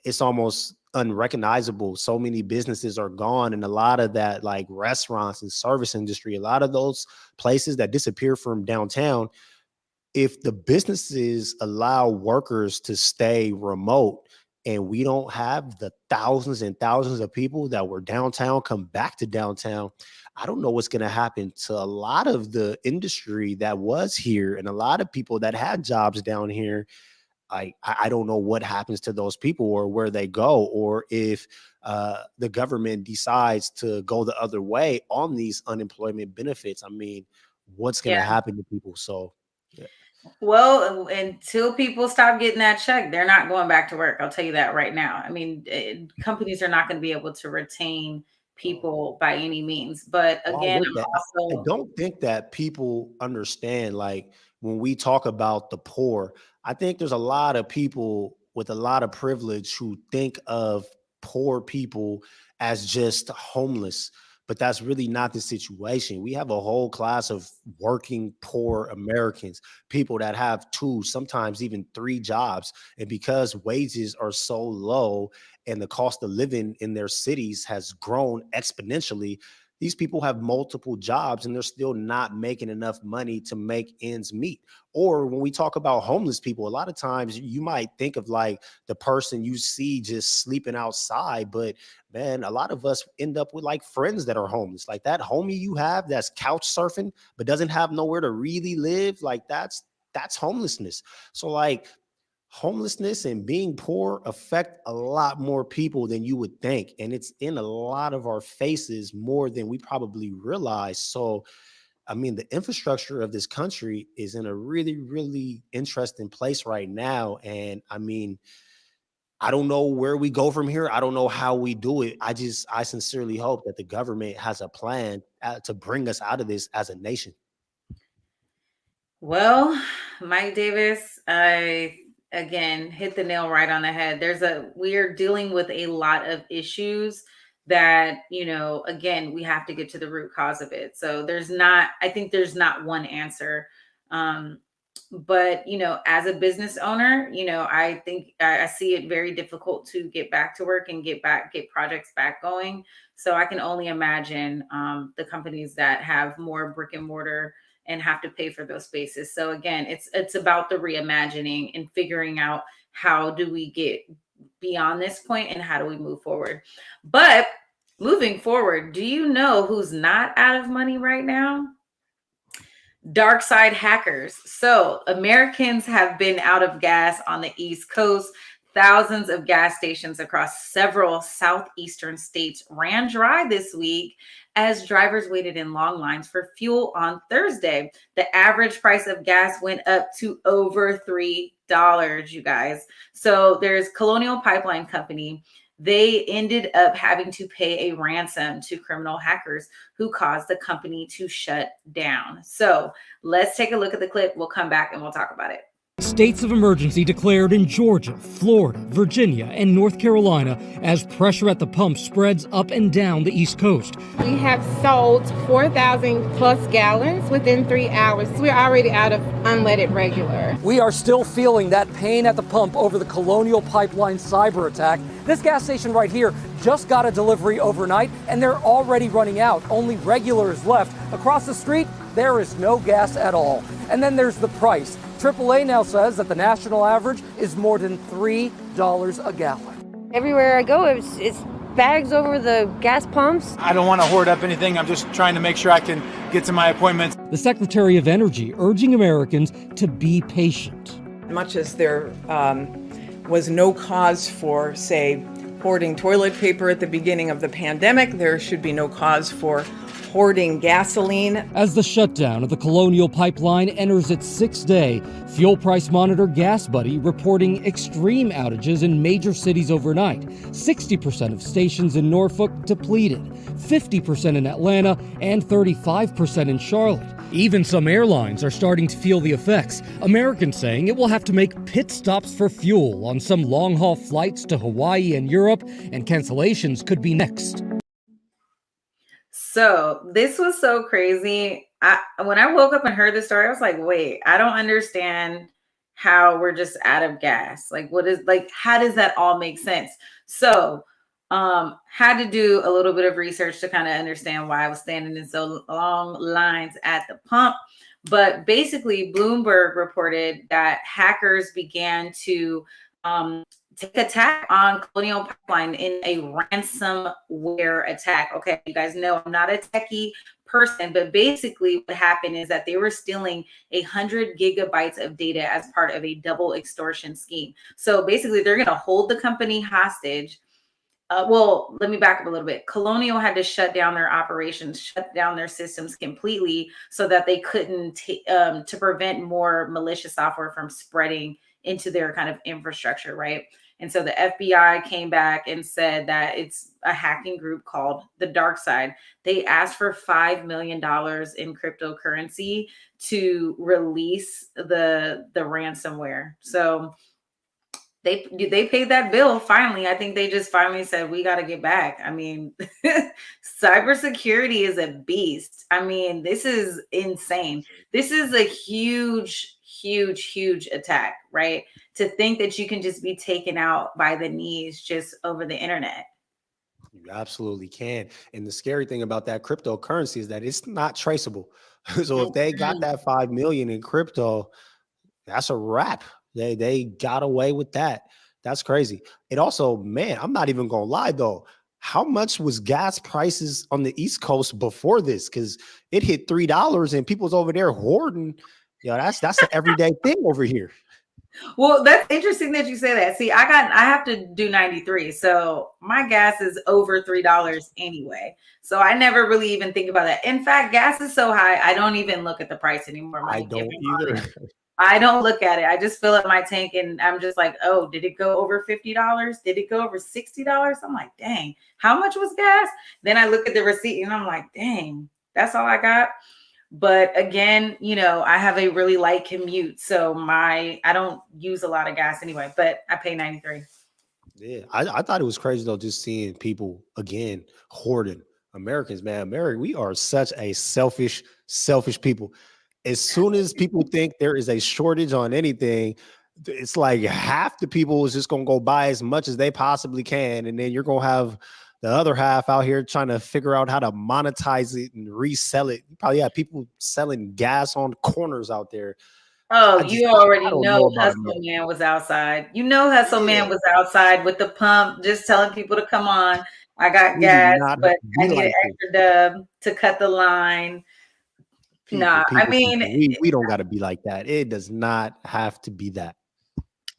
[SPEAKER 2] it's almost unrecognizable. So many businesses are gone, and a lot of that, like restaurants and service industry, a lot of those places that disappear from downtown, if the businesses allow workers to stay remote and we don't have the thousands and thousands of people that were downtown come back to downtown, I don't know what's going to happen to a lot of the industry that was here and a lot of people that had jobs down here. I don't know what happens to those people or where they go, or if the government decides to go the other way on these unemployment benefits. I mean, what's going to
[SPEAKER 1] yeah.
[SPEAKER 2] happen to people? So, yeah.
[SPEAKER 1] Well, until people stop getting that check, they're not going back to work. I'll tell you that right now. I mean, companies are not going to be able to retain people by any means. But
[SPEAKER 2] Well,
[SPEAKER 1] again,
[SPEAKER 2] with that,
[SPEAKER 1] I'm
[SPEAKER 2] I
[SPEAKER 1] also
[SPEAKER 2] don't think that people understand, like when we talk about the poor, I think there's a lot of people with a lot of privilege who think of poor people as just homeless, but that's really not the situation. We have a whole class of working poor Americans, people that have two, sometimes even three jobs. And because wages are so low and the cost of living in their cities has grown exponentially, these people have multiple jobs and they're still not making enough money to make ends meet. Or when we talk about homeless people, a lot of times you might think of like the person you see just sleeping outside, but man, a lot of us end up with like friends that are homeless. Like that homie you have that's couch surfing but doesn't have nowhere to really live, like that's homelessness. So like homelessness and being poor affect a lot more people than you would think, and it's in a lot of our faces more than we probably realize. So I mean, the infrastructure of this country is in a really, really interesting place right now. And I mean, I don't know where we go from here. I don't know how we do it. I sincerely hope that the government has a plan to bring us out of this as a nation.
[SPEAKER 1] Well, Mike Davis, I again hit the nail right on the head. We're dealing with a lot of issues that, again, we have to get to the root cause of it. So I think there's not one answer. Um, but, as a business owner, I think I see it very difficult to get back to work and get projects back going. So I can only imagine the companies that have more brick and mortar and have to pay for those spaces. So again, it's about the reimagining and figuring out how do we get beyond this point and how do we move forward. But moving forward, do you know who's not out of money right now? Dark side hackers. So Americans have been out of gas on the East Coast. Thousands of gas stations across several southeastern states ran dry this week as drivers waited in long lines for fuel on Thursday. The average price of gas went up to over $3, you guys. So there's Colonial Pipeline Company. They ended up having to pay a ransom to criminal hackers who caused the company to shut down. So let's take a look at the clip. We'll come back and we'll talk about it.
[SPEAKER 13] States of emergency declared in Georgia, Florida, Virginia, and North Carolina as pressure at the pump spreads up and down the East Coast.
[SPEAKER 14] We have sold 4,000 plus gallons within 3 hours. We're already out of unleaded regular.
[SPEAKER 15] We are still feeling that pain at the pump over the Colonial Pipeline cyber attack. This gas station right here just got a delivery overnight, and they're already running out. Only regular is left. Across the street, there is no gas at all. And then there's the price. AAA now says that the national average is more than $3 a gallon.
[SPEAKER 16] Everywhere I go, it's bags over the gas pumps.
[SPEAKER 17] I don't want to hoard up anything. I'm just trying to make sure I can get to my appointments.
[SPEAKER 13] The Secretary of Energy urging Americans to be patient.
[SPEAKER 18] Much as there was no cause for, say, hoarding toilet paper at the beginning of the pandemic, there should be no cause for hoarding gasoline.
[SPEAKER 13] As the shutdown of the Colonial Pipeline enters its 6th day, fuel price monitor GasBuddy reporting extreme outages in major cities overnight. 60% of stations in Norfolk depleted, 50% in Atlanta, and 35% in Charlotte. Even some airlines are starting to feel the effects. Americans saying it will have to make pit stops for fuel on some long-haul flights to Hawaii and Europe, and cancellations could be next.
[SPEAKER 1] So this was so crazy. When I woke up and heard the story, I was like, wait, I don't understand how we're just out of gas. Like, how does that all make sense? So had to do a little bit of research to kind of understand why I was standing in so long lines at the pump. But basically, Bloomberg reported that hackers began to take attack on Colonial Pipeline in a ransomware attack. Okay, you guys know I'm not a techie person, but basically what happened is that they were stealing 100 gigabytes of data as part of a double extortion scheme. So basically they're going to hold the company hostage. Well, let me back up a little bit. Colonial had to shut down their operations, shut down their systems completely so that they couldn't to prevent more malicious software from spreading into their kind of infrastructure, right? And so the FBI came back and said that it's a hacking group called the Dark Side. They asked for $5 million in cryptocurrency to release the ransomware. So they paid that bill finally. I think they just finally said, we got to get back. I mean, cybersecurity is a beast. I mean, this is insane. This is a huge attack, right? To think that you can just be taken out by the knees just over the internet.
[SPEAKER 2] You absolutely can. And the scary thing about that cryptocurrency is that it's not traceable. So if they got that 5 million in crypto, that's a wrap. They got away with that. That's crazy. It also, man, I'm not even gonna lie though. How much was gas prices on the East Coast before this? Because it hit $3 and people's over there hoarding. That's an everyday thing over here.
[SPEAKER 1] Well, that's interesting that you say that. See, I have to do 93. So my gas is over $3 anyway. So I never really even think about that. In fact, gas is so high, I don't even look at the price anymore.
[SPEAKER 2] I don't either.
[SPEAKER 1] I don't look at it. I just fill up my tank and I'm just like, oh, did it go over $50? Did it go over $60? I'm like, dang, how much was gas? Then I look at the receipt and I'm like, dang, that's all I got. But again, I have a really light commute. So I don't use a lot of gas anyway, but I pay 93.
[SPEAKER 2] Yeah. I thought it was crazy though, just seeing people again, hoarding. Americans, man, we are such a selfish people. As soon as people think there is a shortage on anything, it's like half the people is just going to go buy as much as they possibly can. And then you're going to have the other half out here trying to figure out how to monetize it and resell it. You probably have people selling gas on corners out there.
[SPEAKER 1] Oh, you already know Hustle Man was outside. Hustle Man was outside with the pump, just telling people to come on. I got gas, but I need an extra dub to cut the line.
[SPEAKER 2] We don't got to be like that. It does not have to be that.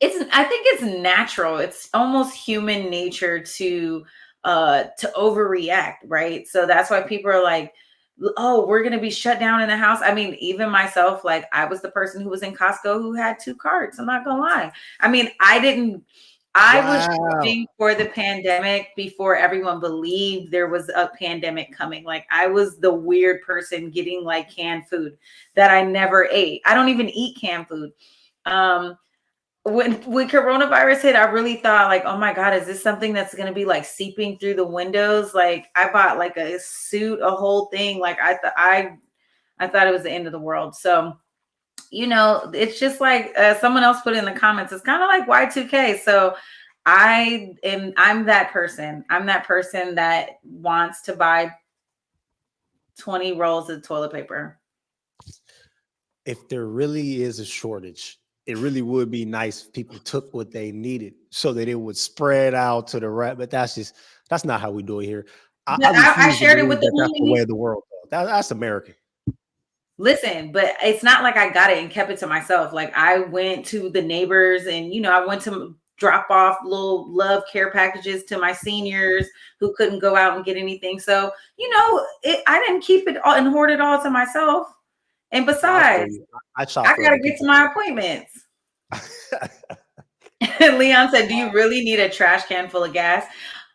[SPEAKER 1] I think it's natural. It's almost human nature to overreact, right? So that's why people are like, oh, we're going to be shut down in the house. I mean, even myself, like I was the person who was in Costco who had 2 carts. I'm not going to lie. I mean, I was shopping for the pandemic before everyone believed there was a pandemic coming. Like I was the weird person getting like canned food that I never ate. I don't even eat canned food. When coronavirus hit, I really thought like, oh my God, is this something that's going to be like seeping through the windows? Like I bought like a suit, a whole thing. Like I thought it was the end of the world. So, it's just like someone else put in the comments, it's kind of like Y2K. So I'm that person. I'm that person that wants to buy 20 rolls of toilet paper.
[SPEAKER 2] If there really is a shortage, it really would be nice if people took what they needed so that it would spread out to the right. But that's not how we do it here.
[SPEAKER 1] I shared it with
[SPEAKER 2] that's the way
[SPEAKER 1] the
[SPEAKER 2] of the world. That's American.
[SPEAKER 1] Listen, but it's not like I got it and kept it to myself. Like I went to the neighbors and, I went to drop off little love care packages to my seniors who couldn't go out and get anything. So, I didn't keep it all and hoard it all to myself. And besides, I got to get to my appointments. Leon said, do you really need a trash can full of gas?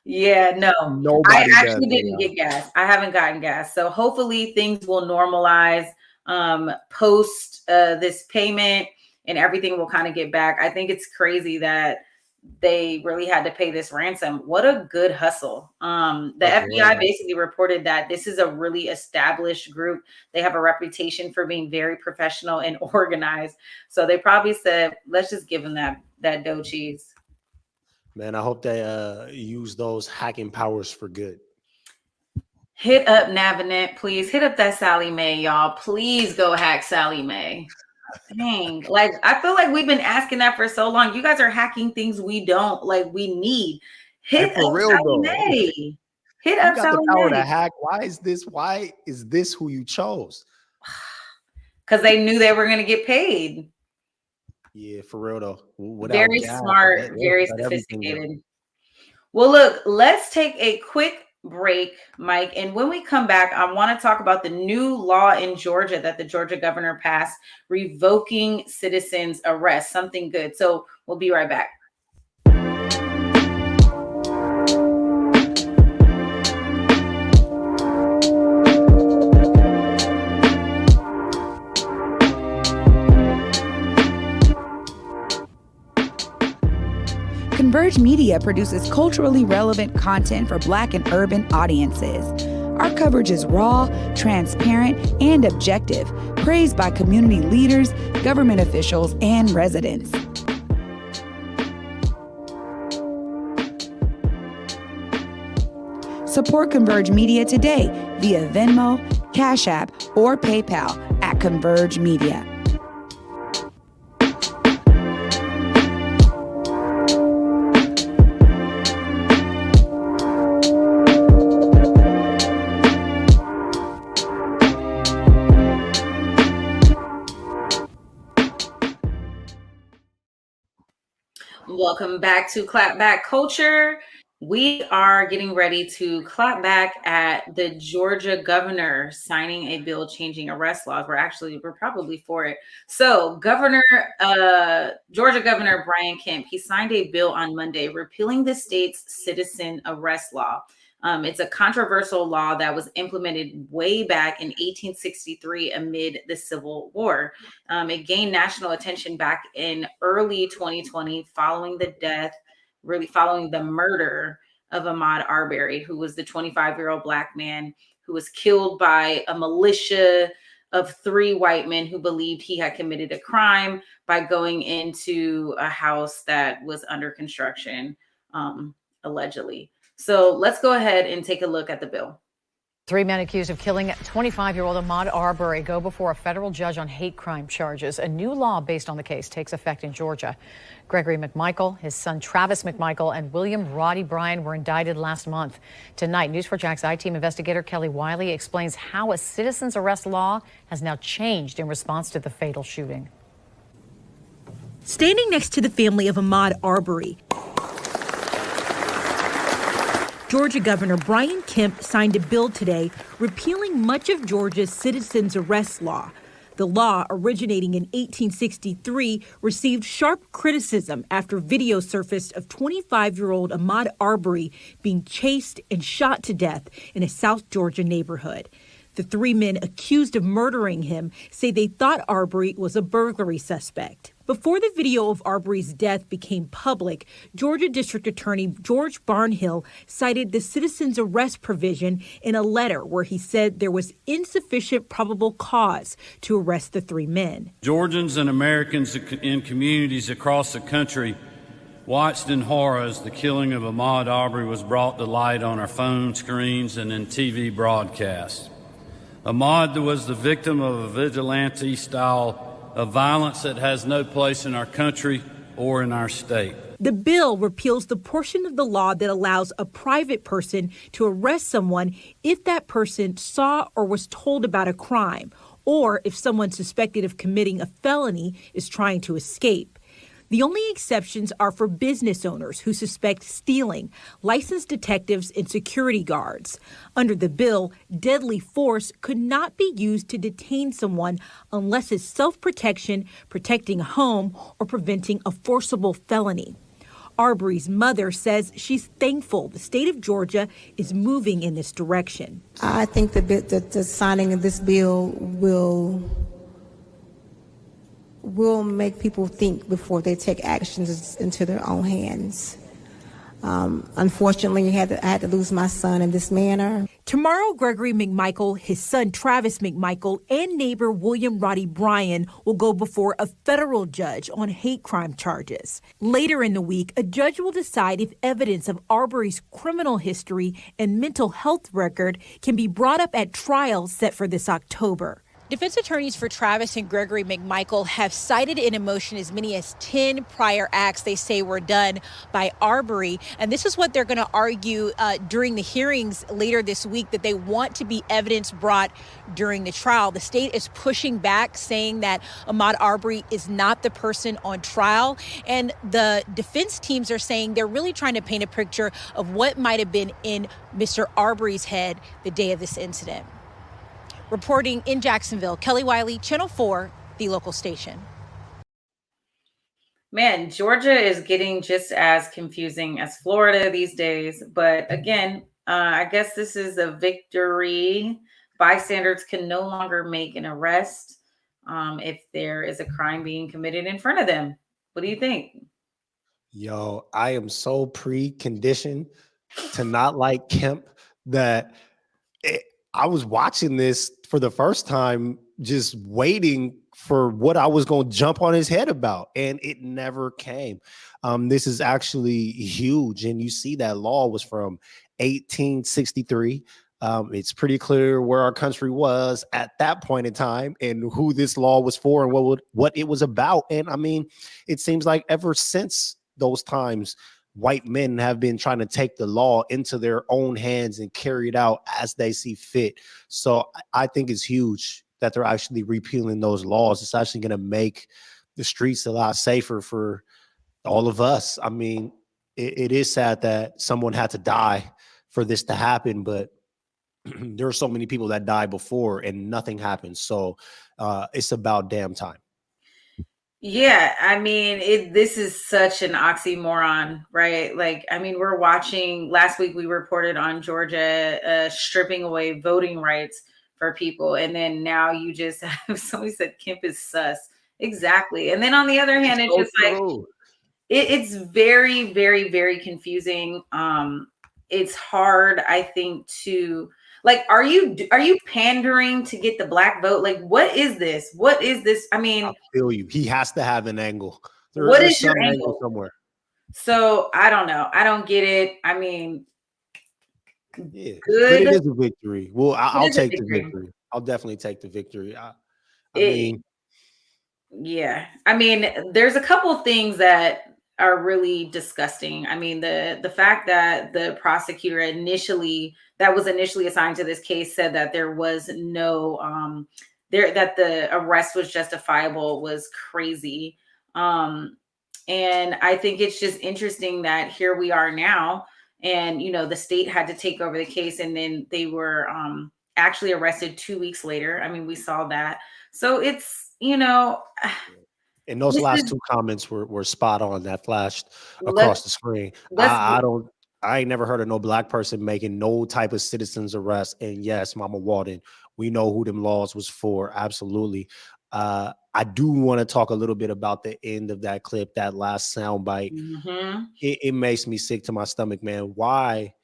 [SPEAKER 1] Yeah, no. I actually didn't get gas. I haven't gotten gas. So hopefully things will normalize post this payment and everything will kind of get back. I think it's crazy that they really had to pay this ransom. What a good hustle. The FBI basically reported that this is a really established group. They have a reputation for being very professional and organized. So they probably said, let's just give them that dough cheese.
[SPEAKER 2] Man, I hope they use those hacking powers for good.
[SPEAKER 1] Hit up Navinet, please. Hit up that Sally Mae, y'all. Please go hack Sally Mae. Dang, like I feel like we've been asking that for so long. You guys are hacking things we need. Hit up Sally Mae. Hit up Sally Mae.
[SPEAKER 2] To hack. Why is this who you chose?
[SPEAKER 1] Because they knew they were going to get paid.
[SPEAKER 2] Yeah, for real though.
[SPEAKER 1] Very smart, very sophisticated. Well, look, let's take a quick break, Mike. And when we come back, I want to talk about the new law in Georgia that the Georgia governor passed, revoking citizens' arrest, something good. So we'll be right back.
[SPEAKER 19] Converge Media produces culturally relevant content for Black and urban audiences. Our coverage is raw, transparent, and objective, praised by community leaders, government officials, and residents. Support Converge Media today via Venmo, Cash App, or PayPal at Converge Media.
[SPEAKER 1] Welcome back to Clap Back Culture. We are getting ready to clap back at the Georgia governor signing a bill changing arrest laws. We're probably for it. So Georgia Governor Brian Kemp, he signed a bill on Monday repealing the state's citizen arrest law. It's a controversial law that was implemented way back in 1863 amid the Civil War. It gained national attention back in early 2020 following the murder of Ahmaud Arbery, who was the 25-year-old Black man who was killed by a militia of 3 white men who believed he had committed a crime by going into a house that was under construction, allegedly. So let's go ahead and take a look at the bill.
[SPEAKER 20] 3 men accused of killing 25-year-old Ahmaud Arbery go before a federal judge on hate crime charges. A new law based on the case takes effect in Georgia. Gregory McMichael, his son Travis McMichael, and William Roddy Bryan were indicted last month. Tonight, News4JAX I-Team investigator Kelly Wiley explains how a citizen's arrest law has now changed in response to the fatal shooting.
[SPEAKER 21] Standing next to the family of Ahmaud Arbery, Georgia Governor Brian Kemp signed a bill today repealing much of Georgia's citizens' arrest law. The law, originating in 1863, received sharp criticism after video surfaced of 25-year-old Ahmaud Arbery being chased and shot to death in a South Georgia neighborhood. The 3 men accused of murdering him say they thought Arbery was a burglary suspect. Before the video of Arbery's death became public, Georgia District Attorney George Barnhill cited the citizen's arrest provision in a letter where he said there was insufficient probable cause to arrest the 3 men.
[SPEAKER 4] Georgians and Americans in communities across the country watched in horror as the killing of Ahmaud Arbery was brought to light on our phone screens and in TV broadcasts. Ahmaud was the victim of a vigilante style of violence that has no place in our country or in our state.
[SPEAKER 21] The bill repeals the portion of the law that allows a private person to arrest someone if that person saw or was told about a crime, or if someone suspected of committing a felony is trying to escape. The only exceptions are for business owners who suspect stealing, licensed detectives, and security guards. Under the bill, deadly force could not be used to detain someone unless it's self-protection, protecting a home, or preventing a forcible felony. Arbery's mother says she's thankful the state of Georgia is moving in this direction.
[SPEAKER 22] I think the signing of this bill will make people think before they take actions into their own hands. Unfortunately, I had to lose my son in this manner.
[SPEAKER 21] Tomorrow, Gregory McMichael, his son Travis McMichael, and neighbor William Roddy Bryan will go before a federal judge on hate crime charges. Later in the week, a judge will decide if evidence of Arbery's criminal history and mental health record can be brought up at trial set for this October. Defense attorneys for Travis and Gregory McMichael have cited in a motion as many as 10 prior acts they say were done by Arbery. And this is what they're going to argue during the hearings later this week, that they want to be evidence brought during the trial. The state is pushing back, saying that Ahmaud Arbery is not the person on trial. And the defense teams are saying they're really trying to paint a picture of what might have been in Mr. Arbery's head the day of this incident. Reporting in Jacksonville, Kelly Wiley, Channel 4, the local station.
[SPEAKER 1] Man, Georgia is getting just as confusing as Florida these days. But again, I guess this is a victory. Bystanders can no longer make an arrest if there is a crime being committed in front of them. What do you think?
[SPEAKER 2] Yo, I am so preconditioned to not like Kemp that I was watching this for the first time, just waiting for what I was going to jump on his head about, and it never came. This is actually huge, and you see that law was from 1863. It's pretty clear where our country was at that point in time and who this law was for and what it was about. And I mean, it seems like ever since those times, white men have been trying to take the law into their own hands and carry it out as they see fit. So I think it's huge that they're actually repealing those laws. It's actually going to make the streets a lot safer for all of us. I mean, it is sad that someone had to die for this to happen, but there are so many people that died before and nothing happened. So it's about damn time.
[SPEAKER 1] Yeah, I mean, this is such an oxymoron, right? Like, I mean, we're watching, last week we reported on Georgia stripping away voting rights for people. And then now you just have somebody said Kemp is sus. Exactly. And then on the other hand, it's just like, it's very, very, very confusing. It's hard, I think, to like, are you pandering to get the black vote? Like, what is this? What is this? I mean,
[SPEAKER 2] I feel you. He has to have an angle.
[SPEAKER 1] What is your angle
[SPEAKER 2] somewhere?
[SPEAKER 1] So I don't know. I don't get it. I mean,
[SPEAKER 2] yeah,
[SPEAKER 1] good.
[SPEAKER 2] But it is a victory. Well, I'll take the victory. I'll definitely take the victory. I mean,
[SPEAKER 1] yeah. I mean, there's a couple of things that are really disgusting. I mean, the fact that the prosecutor that was initially assigned to this case said that there was no that the arrest was justifiable was crazy. And I think it's just interesting that here we are now, and you know, the state had to take over the case, and then they were actually arrested 2 weeks later. I mean, we saw that. So it's, you know,
[SPEAKER 2] and those last two comments were spot on. That flashed across the screen. I ain't never heard of no black person making no type of citizen's arrest. And yes, Mama Walden, we know who them laws was for. Absolutely. I do want to talk a little bit about the end of that clip, that last soundbite.
[SPEAKER 1] Mm-hmm.
[SPEAKER 2] It makes me sick to my stomach, man. Why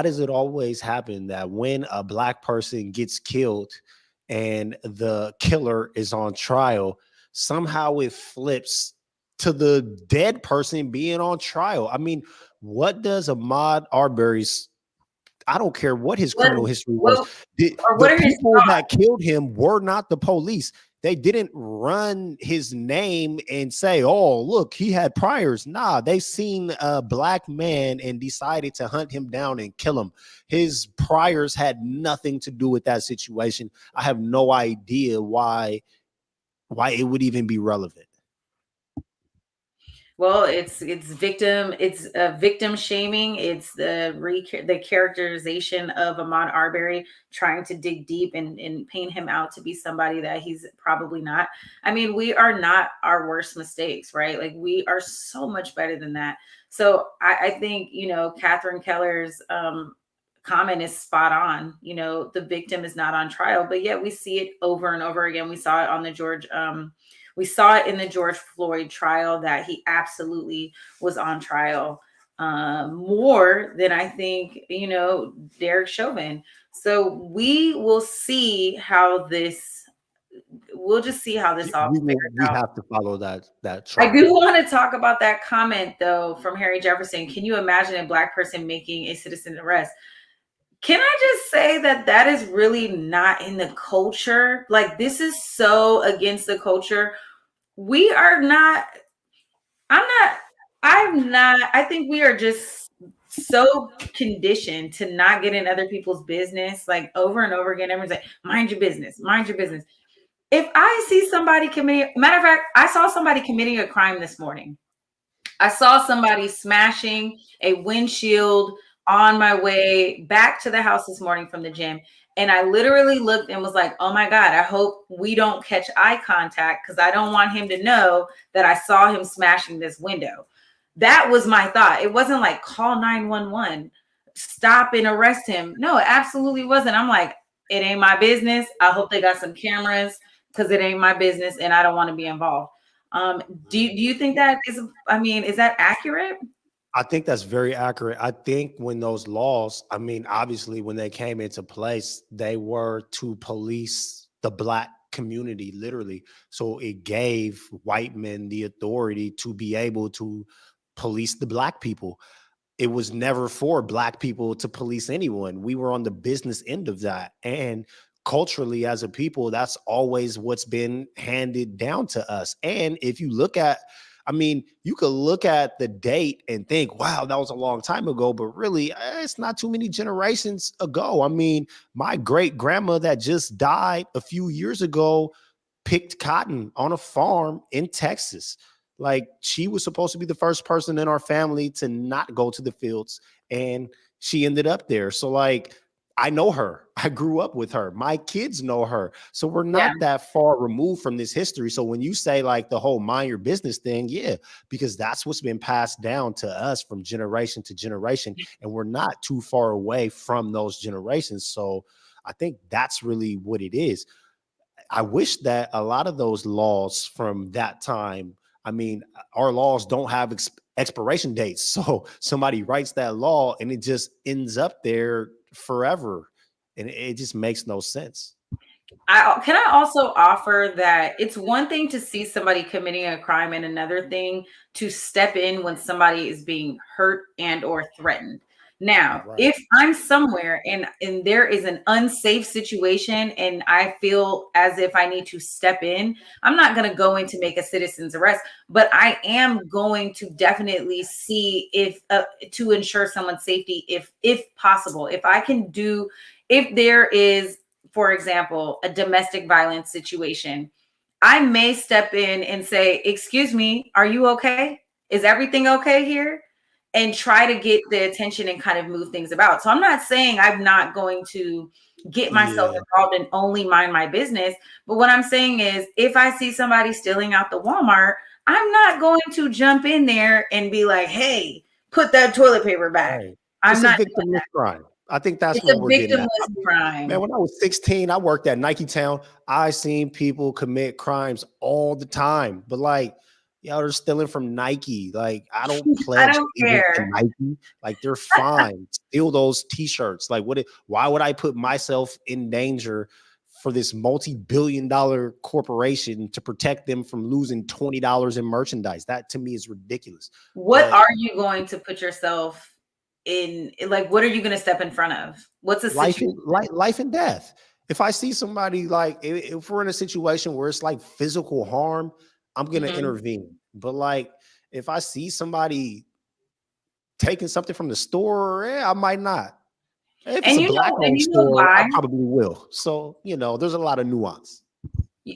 [SPEAKER 2] does it always happen that when a black person gets killed and the killer is on trial, somehow it flips to the dead person being on trial? I mean, what does Ahmaud Arbery's, I don't care what his criminal history was.
[SPEAKER 1] What are his
[SPEAKER 2] People
[SPEAKER 1] thoughts?
[SPEAKER 2] that killed him were not the police. They didn't run his name and say, oh, look, he had priors. Nah, they seen a black man and decided to hunt him down and kill him. His priors had nothing to do with that situation. I have no idea why it would even be relevant.
[SPEAKER 1] Well, it's victim shaming. It's the characterization of Ahmaud Arbery, trying to dig deep and paint him out to be somebody that he's probably not. I mean, we are not our worst mistakes, right? Like, we are so much better than that. So I think, Catherine Keller's comment is spot on. The victim is not on trial, but yet we see it over and over again. We saw it on the we saw it in the George Floyd trial that he absolutely was on trial, more than I think, Derek Chauvin. So we will see how we'll just see how this all
[SPEAKER 2] We
[SPEAKER 1] out.
[SPEAKER 2] have to follow that trial.
[SPEAKER 1] I do want to talk about that comment, though, from Harry Jefferson. Can you imagine a black person making a citizen arrest? Can I just say that is really not in the culture? Like, this is so against the culture. We are not, I think we are just so conditioned to not get in other people's business, like, over and over again. Everyone's like, mind your business, mind your business. If I see somebody matter of fact, I saw somebody committing a crime this morning. I saw somebody smashing a windshield on my way back to the house this morning from the gym. And I literally looked and was like, oh my God, I hope we don't catch eye contact, because I don't want him to know that I saw him smashing this window. That was my thought. It wasn't like, call 911, stop and arrest him. No, it absolutely wasn't. I'm like, it ain't my business. I hope they got some cameras, because it ain't my business and I don't want to be involved. Do you think that is that accurate?
[SPEAKER 2] I think that's very accurate. I think when those laws, obviously when they came into place, they were to police the black community, literally. So it gave white men the authority to be able to police the black people. It was never for black people to police anyone. We were on the business end of that. And culturally, as a people, that's always what's been handed down to us. And if you look at, you could look at the date and think, wow, that was a long time ago, but really, it's not too many generations ago. My great grandma that just died a few years ago picked cotton on a farm in Texas. Like, she was supposed to be the first person in our family to not go to the fields, and she ended up there. So, like, I know her. I grew up with her. My kids know her. So we're not that far removed from this history. So when you say, like, the whole mind your business thing, yeah, because that's what's been passed down to us from generation to generation. And we're not too far away from those generations. So I think that's really what it is. I wish that a lot of those laws from that time, our laws don't have expiration dates. So somebody writes that law and it just ends up there forever, and it just makes no sense.
[SPEAKER 1] Can I also offer that it's one thing to see somebody committing a crime and another thing to step in when somebody is being hurt and or threatened. Now, if I'm somewhere and there is an unsafe situation and I feel as if I need to step in, I'm not going to go in to make a citizen's arrest, but I am going to definitely see if to ensure someone's safety, if possible. If there is, for example, a domestic violence situation, I may step in and say, excuse me, are you okay? Is everything okay here? And try to get the attention and kind of move things about. So I'm not saying I'm not going to get myself involved and only mind my business. But what I'm saying is, if I see somebody stealing out the Walmart, I'm not going to jump in there and be like, hey, put that toilet paper back.
[SPEAKER 2] Right.
[SPEAKER 1] I'm not
[SPEAKER 2] a victimless crime. I think that's
[SPEAKER 1] It's
[SPEAKER 2] what
[SPEAKER 1] a
[SPEAKER 2] we're getting at.
[SPEAKER 1] victimless crime.
[SPEAKER 2] Man, when I was 16, I worked at Nike Town. I seen people commit crimes all the time, but like, y'all are stealing from Nike. Like, I don't
[SPEAKER 1] I
[SPEAKER 2] pledge
[SPEAKER 1] don't
[SPEAKER 2] allegiance to
[SPEAKER 1] care.
[SPEAKER 2] Nike. Like, they're fine. Steal those t-shirts. Like, why would I put myself in danger for this multi-billion-dollar corporation to protect them from losing $20 in merchandise? That to me is ridiculous.
[SPEAKER 1] What
[SPEAKER 2] But
[SPEAKER 1] are you going to put yourself in? Like, what are you going to step in front of? What's a situation?
[SPEAKER 2] life and death. If I see somebody, like, if we're in a situation where it's like physical harm, I'm gonna intervene. But like, if I see somebody taking something from the store, I might not. If it's
[SPEAKER 1] And
[SPEAKER 2] a
[SPEAKER 1] you know, and
[SPEAKER 2] black-owned
[SPEAKER 1] you know
[SPEAKER 2] store, I
[SPEAKER 1] why?
[SPEAKER 2] probably will. So, there's a lot of nuance.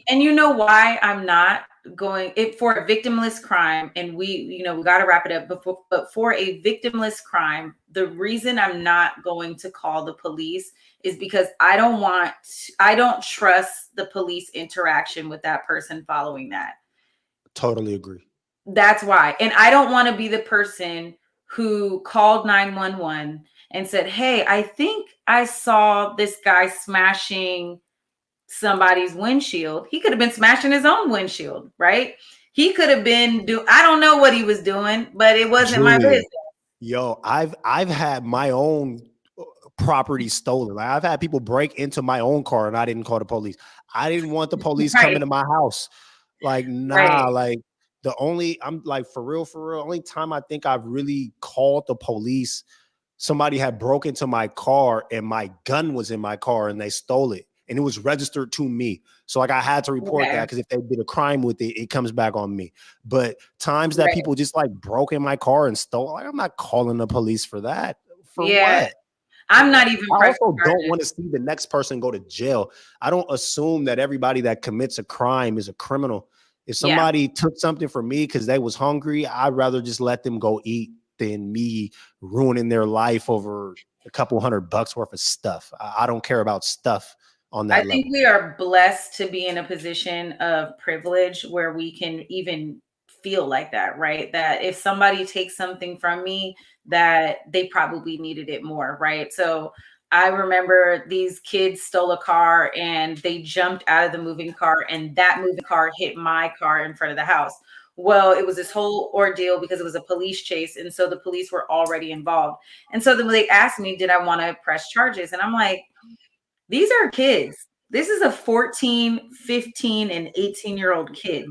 [SPEAKER 1] And you know why I'm not going it for a victimless crime, and we got to wrap it up. But for a victimless crime, the reason I'm not going to call the police is because I don't trust the police interaction with that person following that.
[SPEAKER 2] Totally agree.
[SPEAKER 1] That's why. And I don't want to be the person who called 911 and said, "Hey, I think I saw this guy smashing somebody's windshield." He could have been smashing his own windshield, right? He could have been I don't know what he was doing, but it wasn't my
[SPEAKER 2] Julia,
[SPEAKER 1] business.
[SPEAKER 2] yo, I've had my own property stolen. Like, I've had people break into my own car and I didn't call the police. I didn't want the police coming to my house. Like, nah, like I'm like, for real, only time I think I've really called the police, somebody had broke into my car and my gun was in my car and they stole it. And it was registered to me. So like, I had to report that, because if they did a crime with it, it comes back on me. But times that people just like broke in my car and stole, like, I'm not calling the police for that. For what?
[SPEAKER 1] I'm not even
[SPEAKER 2] I also don't want to see the next person go to jail. I don't assume that everybody that commits a crime is a criminal. If somebody took something from me because they was hungry, I'd rather just let them go eat than me ruining their life over a couple $100 worth of stuff. I don't care about stuff on that
[SPEAKER 1] I
[SPEAKER 2] level.
[SPEAKER 1] think we are blessed to be in a position of privilege where we can even feel like that, right? That if somebody takes something from me, that they probably needed it more, right? So I remember these kids stole a car and they jumped out of the moving car, and that moving car hit my car in front of the house. Well, it was this whole ordeal because it was a police chase. And so the police were already involved. And so then they asked me, did I want to press charges? And I'm like, these are kids. This is a 14, 15, and 18-year-old kid.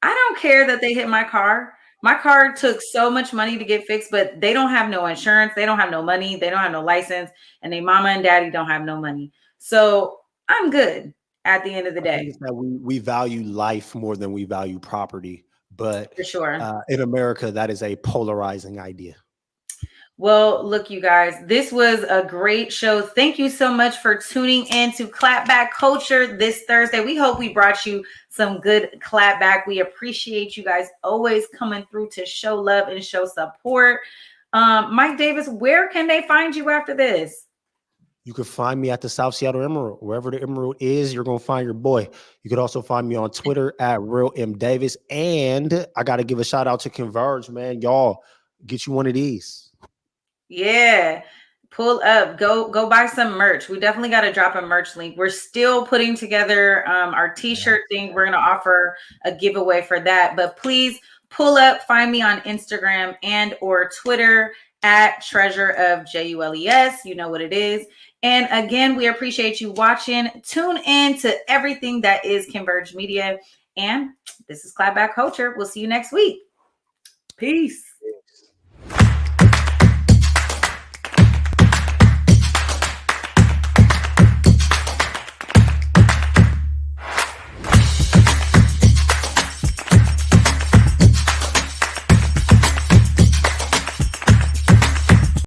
[SPEAKER 1] I don't care that they hit my car. My car took so much money to get fixed, but they don't have no insurance. They don't have no money. They don't have no license. And their mama and daddy don't have no money. So I'm good at the end of the day.
[SPEAKER 2] I think it's that we value life more than we value property. But
[SPEAKER 1] for sure,
[SPEAKER 2] in America, that is a polarizing idea.
[SPEAKER 1] Well, look, you guys, this was a great show. Thank you so much for tuning in to Clapback Culture this Thursday. We hope we brought you some good clapback. We appreciate you guys always coming through to show love and show support. Mike Davis, where can they find you after this?
[SPEAKER 2] You can find me at the South Seattle Emerald. Wherever the Emerald is, you're going to find your boy. You could also find me on Twitter at Real M Davis. And I got to give a shout out to Converge, man. Y'all, get you one of these.
[SPEAKER 1] Yeah, pull up, go buy some merch. We definitely got to drop a merch link. We're still putting together our t-shirt thing. We're going to offer a giveaway for that, but please pull up, find me on Instagram and or Twitter at Treasure of JULES. You know what it is. And again, we appreciate you watching. Tune in to everything that is Converge Media. And this is Clapback Culture. We'll see you next week. Peace.